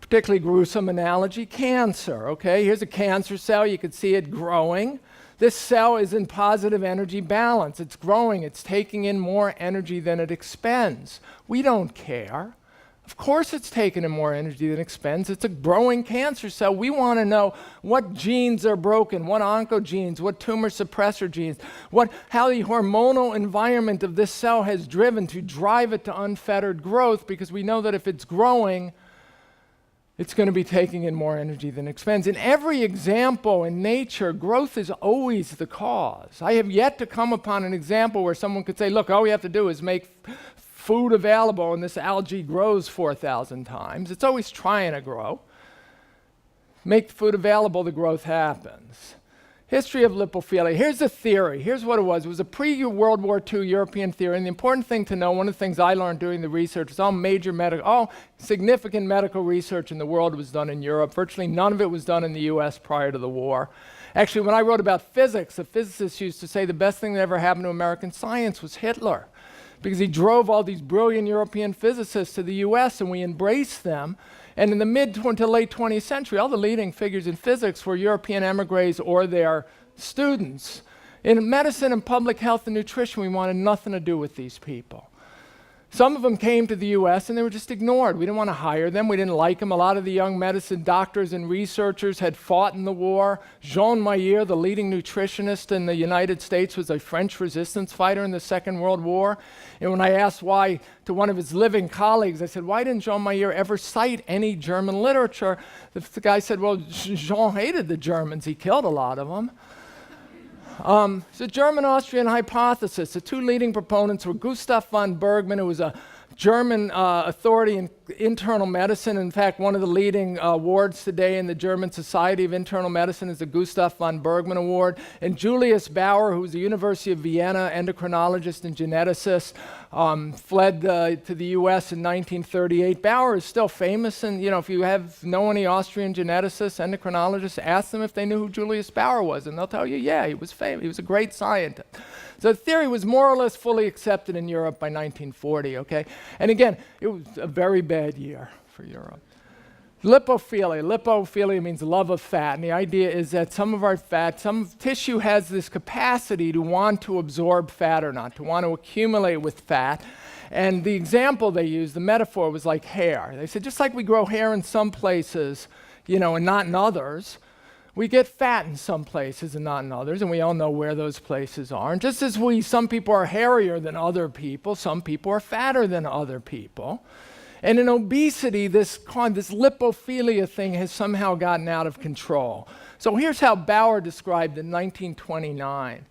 S1: Particularly gruesome analogy, cancer. Okay? Here's a cancer cell. You can see it growing. This cell is in positive energy balance. It's growing. It's taking in more energy than it expends. We don't care. Of course it's taking in more energy than it expends. It's a growing cancer cell. We want to know what genes are broken, what oncogenes, what tumor suppressor genes, how the hormonal environment of this cell has driven to drive it to unfettered growth, because we know that if it's growing, it's going to be taking in more energy than it expends. In every example in nature, growth is always the cause. I have yet to come upon an example where someone could say, look, all we have to do is make food available and this algae grows 4,000 times. It's always trying to grow. Make the food available, the growth happens. History of lipophilia. Here's the theory. Here's what it was. It was a pre-World War II European theory. And the important thing to know, one of the things I learned doing the research is all significant medical research in the world was done in Europe. Virtually none of it was done in the US prior to the war. Actually, when I wrote about physics, a physicist used to say the best thing that ever happened to American science was Hitler, because he drove all these brilliant European physicists to the US and we embraced them. And in the mid to late 20th century, all the leading figures in physics were European emigres or their students. In medicine and public health and nutrition, we wanted nothing to do with these people. Some of them came to the US and they were just ignored. We didn't want to hire them. We didn't like them. A lot of the young medicine doctors and researchers had fought in the war. Jean Mayer, the leading nutritionist in the United States, was a French resistance fighter in the Second World War. And when I asked why to one of his living colleagues, I said, why didn't Jean Mayer ever cite any German literature? The guy said, well, Jean hated the Germans. He killed a lot of them. It's a German-Austrian hypothesis. The two leading proponents were Gustav von Bergmann, who was a German authority in internal medicine. In fact, one of the leading awards today in the German Society of Internal Medicine is the Gustav von Bergmann Award. And Julius Bauer, who was a University of Vienna endocrinologist and geneticist, fled to the US in 1938. Bauer is still famous, and if you know any Austrian geneticists, endocrinologists, ask them if they knew who Julius Bauer was, and they'll tell you, yeah, he was famous. He was a great scientist. So the theory was more or less fully accepted in Europe by 1940, okay? And again, it was a very bad year for Europe. Lipophilia. Lipophilia means love of fat. And the idea is that some of our fat, some tissue has this capacity to want to absorb fat or not, to want to accumulate with fat. And the example they used, the metaphor, was like hair. They said, just like we grow hair in some places, and not in others, we get fat in some places and not in others, and we all know where those places are. And just as some people are hairier than other people, some people are fatter than other people. And in obesity, this lipophilia thing has somehow gotten out of control. So here's how Bauer described it in 1929.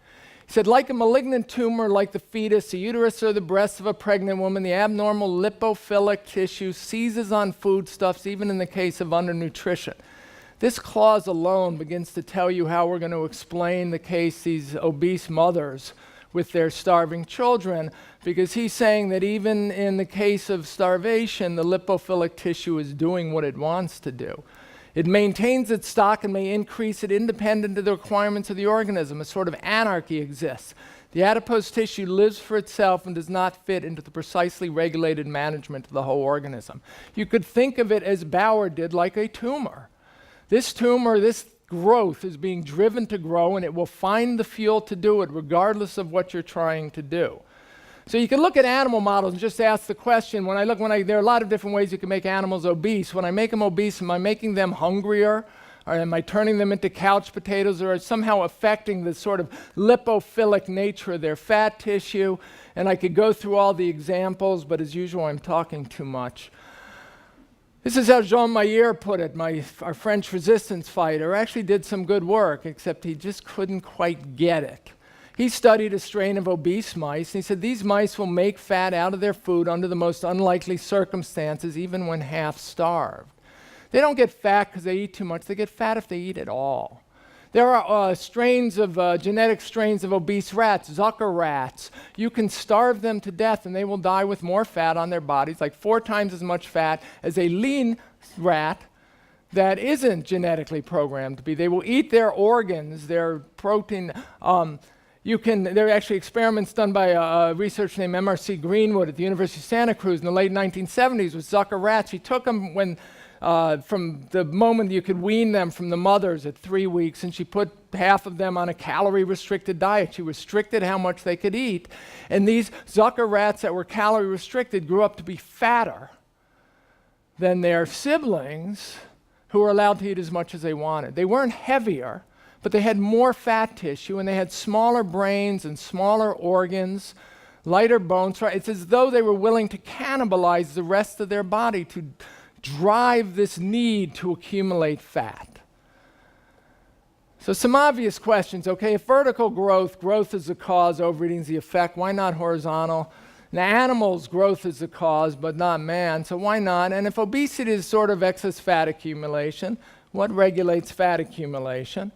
S1: He said, like a malignant tumor, like the fetus, the uterus or the breast of a pregnant woman, the abnormal lipophilic tissue seizes on foodstuffs, even in the case of undernutrition. This clause alone begins to tell you how we're going to explain the case these obese mothers with their starving children, because he's saying that even in the case of starvation, the lipophilic tissue is doing what it wants to do. It maintains its stock and may increase it independent of the requirements of the organism. A sort of anarchy exists. The adipose tissue lives for itself and does not fit into the precisely regulated management of the whole organism. You could think of it, as Bauer did, like a tumor. This tumor, this growth is being driven to grow, and it will find the fuel to do it regardless of what you're trying to do. So you can look at animal models and just ask the question, there are a lot of different ways you can make animals obese. When I make them obese, am I making them hungrier? Or am I turning them into couch potatoes? Or somehow affecting the sort of lipophilic nature of their fat tissue? And I could go through all the examples, but as usual, I'm talking too much. This is how Jean Mayer put it, our French resistance fighter. Actually did some good work, except he just couldn't quite get it. He studied a strain of obese mice, and he said these mice will make fat out of their food under the most unlikely circumstances, even when half starved. They don't get fat because they eat too much. They get fat if they eat at all. There are genetic strains of obese rats, Zucker rats. You can starve them to death and they will die with more fat on their bodies, like 4 times as much fat as a lean rat that isn't genetically programmed to be. They will eat their organs, their protein. There are actually experiments done by a researcher named M.R.C. Greenwood at the University of Santa Cruz in the late 1970s with Zucker rats. He took them when from the moment you could wean them from the mothers at 3 weeks, and she put half of them on a calorie-restricted diet. She restricted how much they could eat, and these Zucker rats that were calorie-restricted grew up to be fatter than their siblings who were allowed to eat as much as they wanted. They weren't heavier, but they had more fat tissue, and they had smaller brains and smaller organs, lighter bones. It's as though they were willing to cannibalize the rest of their body to drive this need to accumulate fat. So some obvious questions, okay? If vertical growth is the cause, overeating is the effect, why not horizontal? Now, animals, growth is the cause, but not man, so why not? And if obesity is sort of excess fat accumulation, what regulates fat accumulation?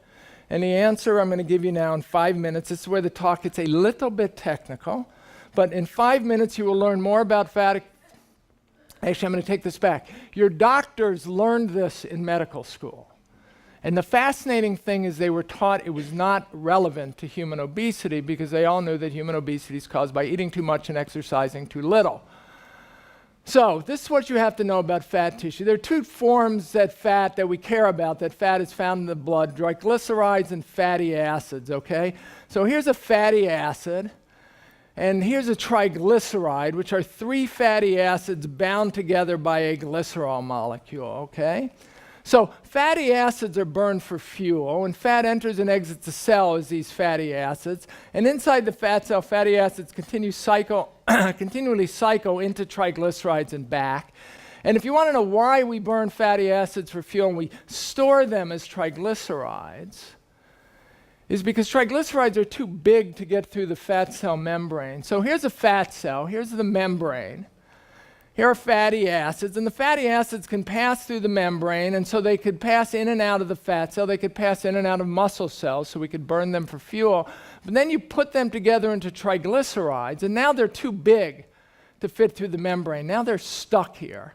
S1: And the answer I'm going to give you now in 5 minutes. This is where the talk gets a little bit technical, but in 5 minutes you will learn more about fat. Actually, I'm going to take this back. Your doctors learned this in medical school. And the fascinating thing is they were taught it was not relevant to human obesity because they all knew that human obesity is caused by eating too much and exercising too little. So this is what you have to know about fat tissue. There are two forms that we care about, that fat is found in the blood, triglycerides and fatty acids, okay? So here's a fatty acid, and here's a triglyceride, which are 3 fatty acids bound together by a glycerol molecule, okay? So fatty acids are burned for fuel, and fat enters and exits the cell as these fatty acids. And inside the fat cell, fatty acids continually cycle into triglycerides and back. And if you want to know why we burn fatty acids for fuel and we store them as triglycerides, is because triglycerides are too big to get through the fat cell membrane. So here's a fat cell, here's the membrane. Here are fatty acids, and the fatty acids can pass through the membrane, and so they could pass in and out of the fat cell. They could pass in and out of muscle cells, so we could burn them for fuel. But then you put them together into triglycerides, and now they're too big to fit through the membrane. Now they're stuck here.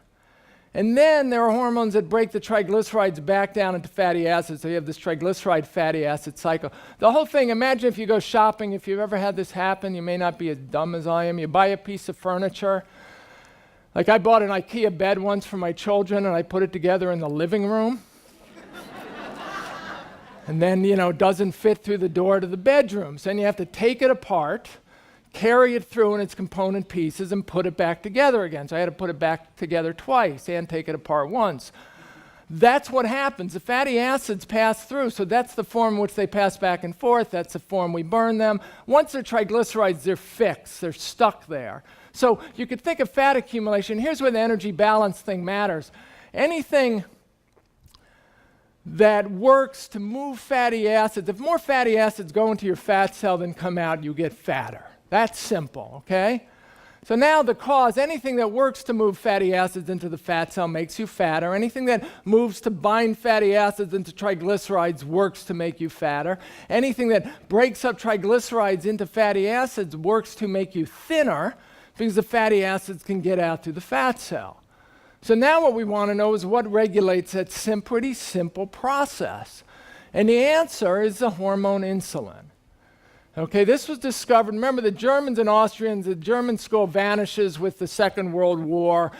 S1: And then there are hormones that break the triglycerides back down into fatty acids, so you have this triglyceride fatty acid cycle. The whole thing, imagine if you go shopping, if you've ever had this happen, you may not be as dumb as I am. You buy a piece of furniture. Like I bought an IKEA bed once for my children, and I put it together in the living room. And then, it doesn't fit through the door to the bedrooms. Then you have to take it apart, carry it through in its component pieces, and put it back together again. So I had to put it back together twice and take it apart once. That's what happens. The fatty acids pass through, so that's the form in which they pass back and forth. That's the form we burn them. Once they're triglycerides, they're fixed. They're stuck there. So you could think of fat accumulation. Here's where the energy balance thing matters. Anything that works to move fatty acids, if more fatty acids go into your fat cell than come out, you get fatter. That's simple, okay? So now the cause, anything that works to move fatty acids into the fat cell makes you fatter. Anything that moves to bind fatty acids into triglycerides works to make you fatter. Anything that breaks up triglycerides into fatty acids works to make you thinner, because the fatty acids can get out through the fat cell. So now what we want to know is what regulates that pretty simple process. And the answer is the hormone insulin. Okay, this was discovered, remember the Germans and Austrians, the German school vanishes with the Second World War.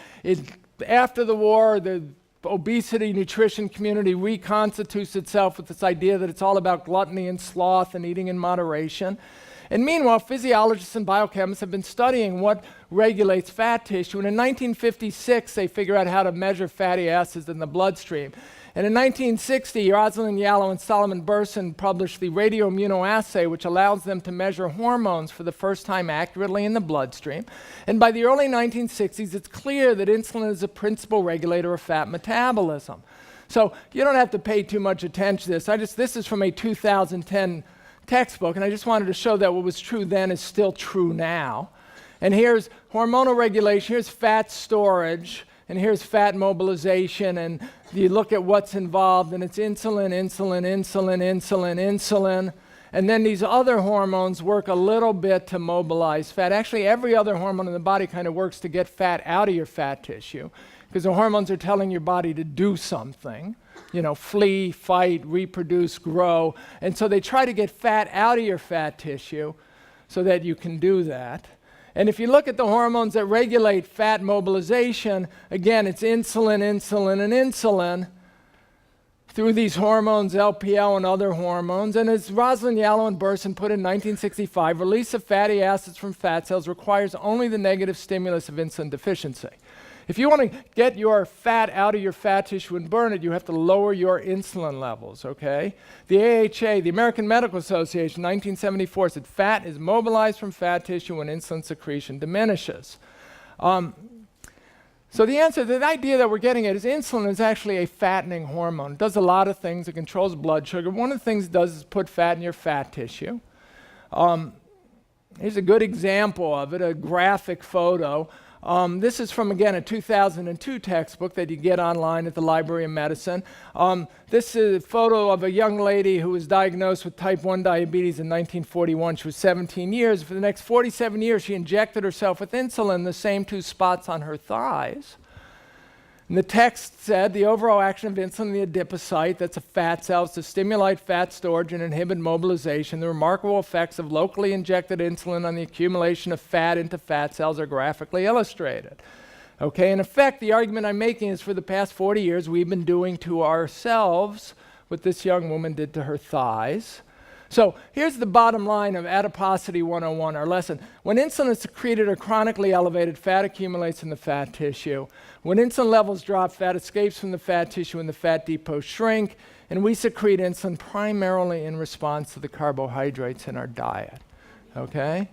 S1: After the war, the obesity nutrition community reconstitutes itself with this idea that it's all about gluttony and sloth and eating in moderation. And meanwhile, physiologists and biochemists have been studying what regulates fat tissue. And in 1956, they figure out how to measure fatty acids in the bloodstream. And in 1960, Rosalind Yalow and Solomon Burson published the radioimmunoassay, which allows them to measure hormones for the first time accurately in the bloodstream. And by the early 1960s, it's clear that insulin is a principal regulator of fat metabolism. So you don't have to pay too much attention to this. This is from a 2010 textbook, and I just wanted to show that what was true then is still true now. And here's hormonal regulation, here's fat storage, and here's fat mobilization, and you look at what's involved, and it's insulin, insulin, insulin, insulin, insulin, and then these other hormones work a little bit to mobilize fat. Actually, every other hormone in the body kind of works to get fat out of your fat tissue, because the hormones are telling your body to do something. Flee, fight, reproduce, grow. And so they try to get fat out of your fat tissue so that you can do that. And if you look at the hormones that regulate fat mobilization, again, it's insulin, insulin, and insulin through these hormones, LPL and other hormones. And as Rosalind Yalow and Burson put in 1965, release of fatty acids from fat cells requires only the negative stimulus of insulin deficiency. If you want to get your fat out of your fat tissue and burn it, you have to lower your insulin levels, okay? The AHA, the American Medical Association, 1974, said fat is mobilized from fat tissue when insulin secretion diminishes. So the answer, the idea that we're getting at is insulin is actually a fattening hormone. It does a lot of things. It controls blood sugar. One of the things it does is put fat in your fat tissue. Here's a good example of it, a graphic photo. This is from, again, a 2002 textbook that you get online at the Library of Medicine. This is a photo of a young lady who was diagnosed with type 1 diabetes in 1941. She was 17 years. For the next 47 years, she injected herself with insulin in the same 2 spots on her thighs. And the text said the overall action of insulin in the adipocyte, that's a fat cell, is to stimulate fat storage and inhibit mobilization. The remarkable effects of locally injected insulin on the accumulation of fat into fat cells are graphically illustrated. Okay, in effect, the argument I'm making is for the past 40 years, we've been doing to ourselves what this young woman did to her thighs. So here's the bottom line of Adiposity 101, our lesson. When insulin is secreted or chronically elevated, fat accumulates in the fat tissue. When insulin levels drop, fat escapes from the fat tissue and the fat depots shrink, and we secrete insulin primarily in response to the carbohydrates in our diet, okay?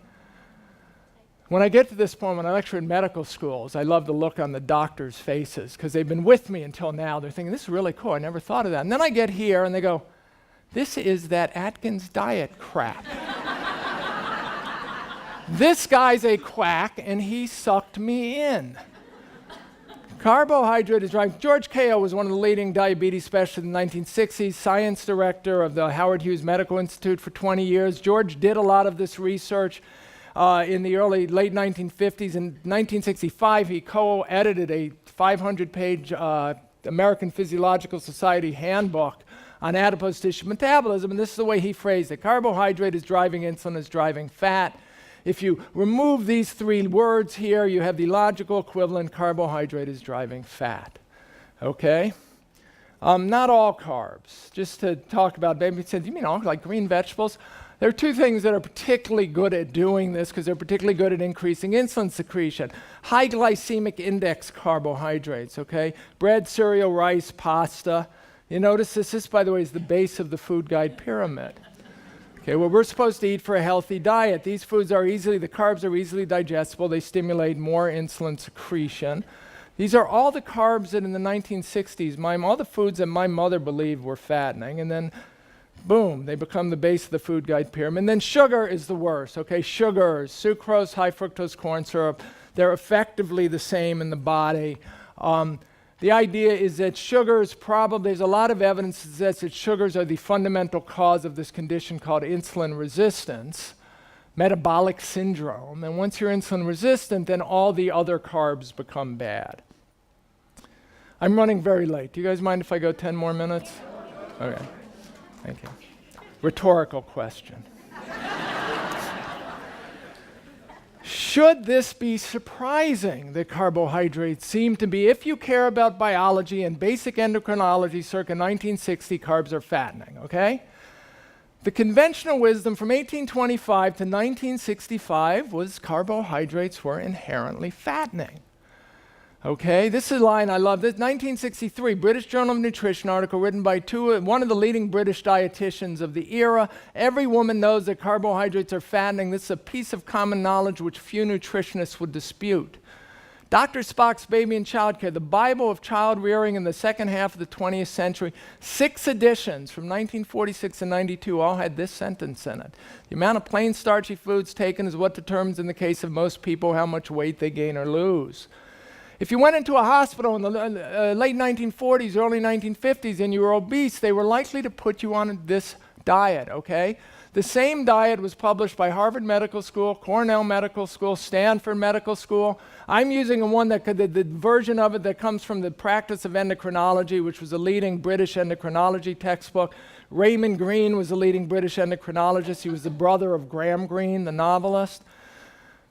S1: When I get to this point, when I lecture in medical schools, I love the look on the doctors' faces because they've been with me until now. They're thinking, this is really cool, I never thought of that. And then I get here and they go, this is that Atkins diet crap. This guy's a quack and he sucked me in. Carbohydrate is driving. George Kao was one of the leading diabetes specialists in the 1960s, science director of the Howard Hughes Medical Institute for 20 years. George did a lot of this research in the late 1950s. In 1965, he co-edited a 500-page American Physiological Society handbook on adipose tissue metabolism, and this is the way he phrased it. Carbohydrate is driving insulin, is driving fat. If you remove these 3 words here, you have the logical equivalent, carbohydrate is driving fat. Okay? Not all carbs. Just to talk about, maybe said, do you mean all, like green vegetables? There are 2 things that are particularly good at doing this because they're particularly good at increasing insulin secretion. High glycemic index carbohydrates, okay? Bread, cereal, rice, pasta. You notice this, by the way, is the base of the food guide pyramid. Okay, what we're supposed to eat for a healthy diet. These foods are the carbs are easily digestible. They stimulate more insulin secretion. These are all the carbs that in the 1960s, all the foods that my mother believed were fattening, and then boom, they become the base of the food guide pyramid. And then sugar is the worst, okay? Sugars, sucrose, high fructose corn syrup, they're effectively the same in the body. The idea is that sugars there's a lot of evidence that says that sugars are the fundamental cause of this condition called insulin resistance, metabolic syndrome. And once you're insulin resistant, then all the other carbs become bad. I'm running very late. Do you guys mind if I go 10 more minutes? Okay, thank you. Rhetorical question. Should this be surprising that carbohydrates seem to be, if you care about biology and basic endocrinology circa 1960, carbs are fattening, okay? The conventional wisdom from 1825 to 1965 was carbohydrates were inherently fattening. Okay, this is a line I love. This 1963 British Journal of Nutrition article written by one of the leading British dietitians of the era. Every woman knows that carbohydrates are fattening. This is a piece of common knowledge which few nutritionists would dispute. Dr. Spock's Baby and Childcare, the Bible of child rearing in the second half of the 20th century. 6 editions from 1946 to 92 all had this sentence in it. The amount of plain starchy foods taken is what determines in the case of most people how much weight they gain or lose. If you went into a hospital in the late 1940s, early 1950s, and you were obese, they were likely to put you on this diet, okay? The same diet was published by Harvard Medical School, Cornell Medical School, Stanford Medical School. I'm using the version of it that comes from the Practice of Endocrinology, which was a leading British endocrinology textbook. Raymond Greene was a leading British endocrinologist. He was the brother of Graham Greene, the novelist.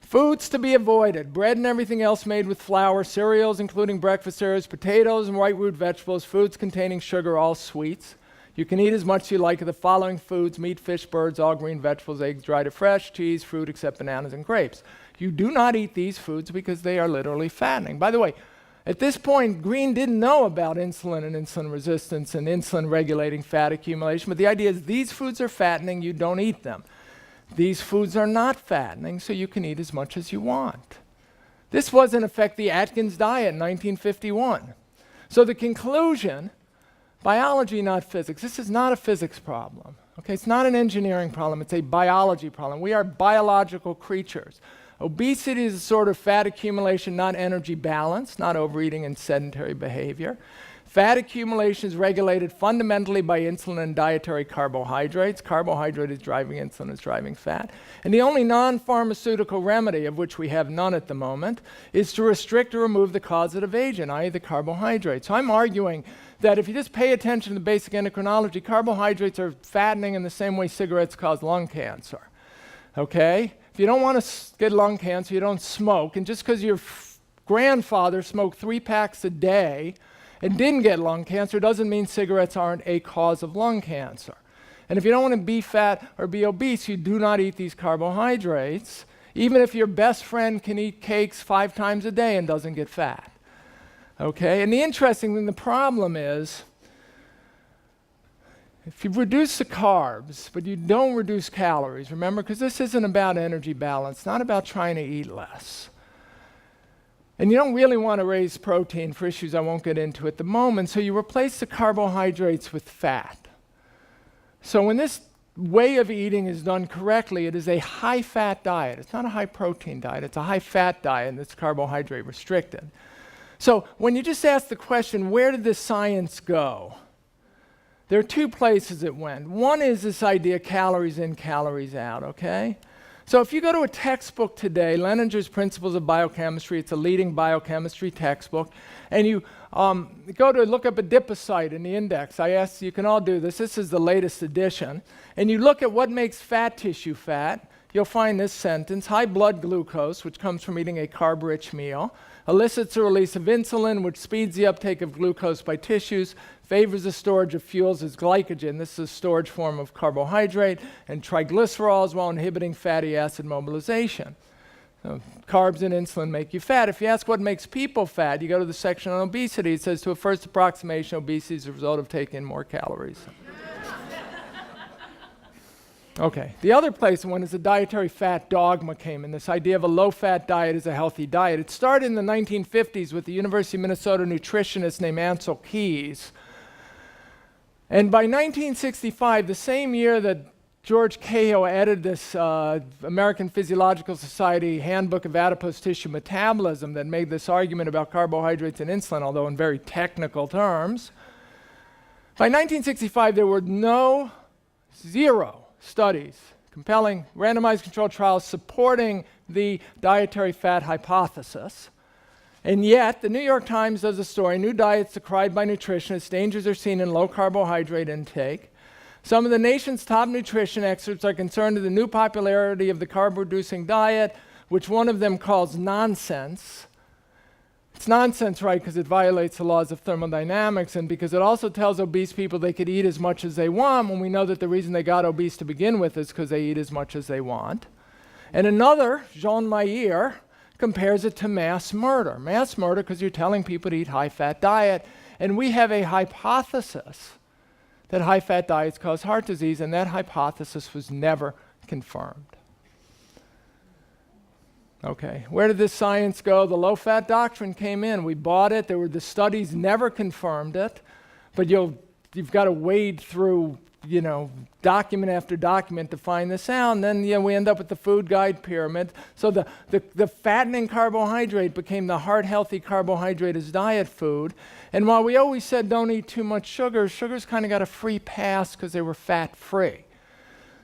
S1: Foods to be avoided: bread and everything else made with flour, cereals including breakfast cereals, potatoes and white root vegetables, foods containing sugar, all sweets. You can eat as much as you like of the following foods: meat, fish, birds, all green vegetables, eggs dried or fresh, cheese, fruit except bananas and grapes. You do not eat these foods because they are literally fattening. By the way, at this point, Green didn't know about insulin and insulin resistance and insulin regulating fat accumulation, but the idea is these foods are fattening, you don't eat them. These foods are not fattening, so you can eat as much as you want. This was, in effect, the Atkins diet in 1951. So the conclusion, biology, not physics. This is not a physics problem. Okay, it's not an engineering problem, it's a biology problem. We are biological creatures. Obesity is a sort of fat accumulation, not energy balance, not overeating and sedentary behavior. Fat accumulation is regulated fundamentally by insulin and dietary carbohydrates. Carbohydrate is driving insulin, is driving fat. And the only non-pharmaceutical remedy, of which we have none at the moment, is to restrict or remove the causative agent, i.e. the carbohydrate. So I'm arguing that if you just pay attention to basic endocrinology, carbohydrates are fattening in the same way cigarettes cause lung cancer. Okay? If you don't want to get lung cancer, you don't smoke. And just because your grandfather smoked 3 packs a day and didn't get lung cancer doesn't mean cigarettes aren't a cause of lung cancer. And if you don't want to be fat or be obese, you do not eat these carbohydrates, even if your best friend can eat cakes 5 times a day and doesn't get fat. Okay? And the interesting thing, the problem is, if you reduce the carbs, but you don't reduce calories, remember, because this isn't about energy balance, not about trying to eat less. And you don't really want to raise protein for issues I won't get into at the moment, so you replace the carbohydrates with fat. So when this way of eating is done correctly, it is a high-fat diet. It's not a high-protein diet, it's a high-fat diet, and it's carbohydrate restricted. So when you just ask the question, where did this science go? There are 2 places it went. One is this idea, calories in, calories out, okay? So if you go to a textbook today, Leninger's Principles of Biochemistry, it's a leading biochemistry textbook, and you go to look up adipocyte in the index. I asked, you can all do this. This is the latest edition. And you look at what makes fat tissue fat, you'll find this sentence: high blood glucose, which comes from eating a carb-rich meal, elicits the release of insulin, which speeds the uptake of glucose by tissues, favors the storage of fuels as glycogen. This is a storage form of carbohydrate, and triglycerols while inhibiting fatty acid mobilization. So carbs and insulin make you fat. If you ask what makes people fat, you go to the section on obesity. It says, to a first approximation, obesity is a result of taking in more calories. Okay, the other place when is the dietary fat dogma came in, this idea of a low-fat diet is a healthy diet. It started in the 1950s with the University of Minnesota nutritionist named Ansel Keys. And by 1965, the same year that George Cahill edited this American Physiological Society Handbook of Adipose Tissue Metabolism that made this argument about carbohydrates and insulin, although in very technical terms, by 1965 there were zero studies, compelling randomized controlled trials supporting the dietary fat hypothesis. And yet, the New York Times does a story, new diets decried by nutritionists, dangers are seen in low carbohydrate intake. Some of the nation's top nutrition experts are concerned with the new popularity of the carb-reducing diet, which one of them calls nonsense. It's nonsense, right, because it violates the laws of thermodynamics, and because it also tells obese people they could eat as much as they want, when we know that the reason they got obese to begin with is because they eat as much as they want. And another, Jean Mayer, compares it to mass murder. Mass murder because you're telling people to eat high-fat diet, and we have a hypothesis that high-fat diets cause heart disease, and that hypothesis was never confirmed. Okay, where did this science go? The low-fat doctrine came in. We bought it. The studies never confirmed it, but you've got to wade through, document after document to find this out, and then we end up with the food guide pyramid. So the fattening carbohydrate became the heart-healthy carbohydrate as diet food. And while we always said don't eat too much sugar, sugar's kind of got a free pass because they were fat-free.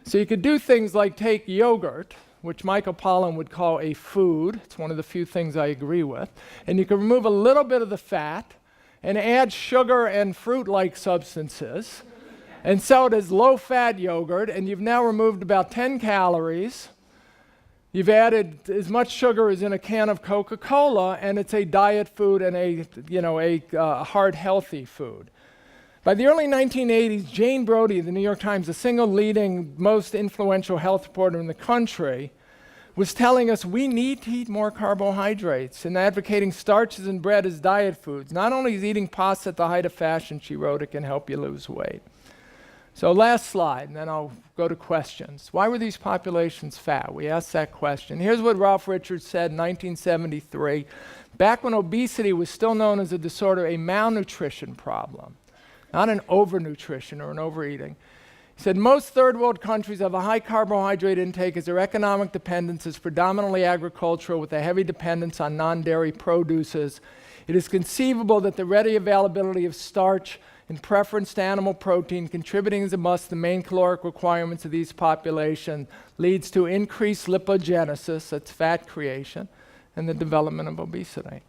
S1: So you could do things like take yogurt, which Michael Pollan would call a food. It's one of the few things I agree with. And you can remove a little bit of the fat and add sugar and fruit-like substances and sell it as low-fat yogurt, and you've now removed about 10 calories. You've added as much sugar as in a can of Coca-Cola, and it's a diet food and a heart healthy food. By the early 1980s, Jane Brody of the New York Times, the single leading, most influential health reporter in the country, was telling us we need to eat more carbohydrates and advocating starches and bread as diet foods. Not only is eating pasta at the height of fashion, she wrote, it can help you lose weight. So last slide, and then I'll go to questions. Why were these populations fat? We asked that question. Here's what Ralph Richards said in 1973, back when obesity was still known as a disorder, a malnutrition problem, not an overnutrition or an overeating. He said, most third world countries have a high carbohydrate intake as their economic dependence is predominantly agricultural with a heavy dependence on non-dairy produces. It is conceivable that the ready availability of starch in preference to animal protein, contributing as a must to the main caloric requirements of these populations, leads to increased lipogenesis, that's fat creation, and the development of obesity.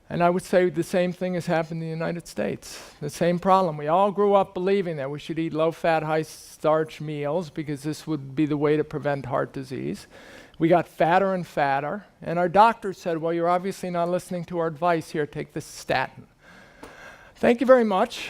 S1: And I would say the same thing has happened in the United States. The same problem. We all grew up believing that we should eat low-fat, high-starch meals because this would be the way to prevent heart disease. We got fatter and fatter, and our doctors said, well, you're obviously not listening to our advice here, take this statin. Thank you very much.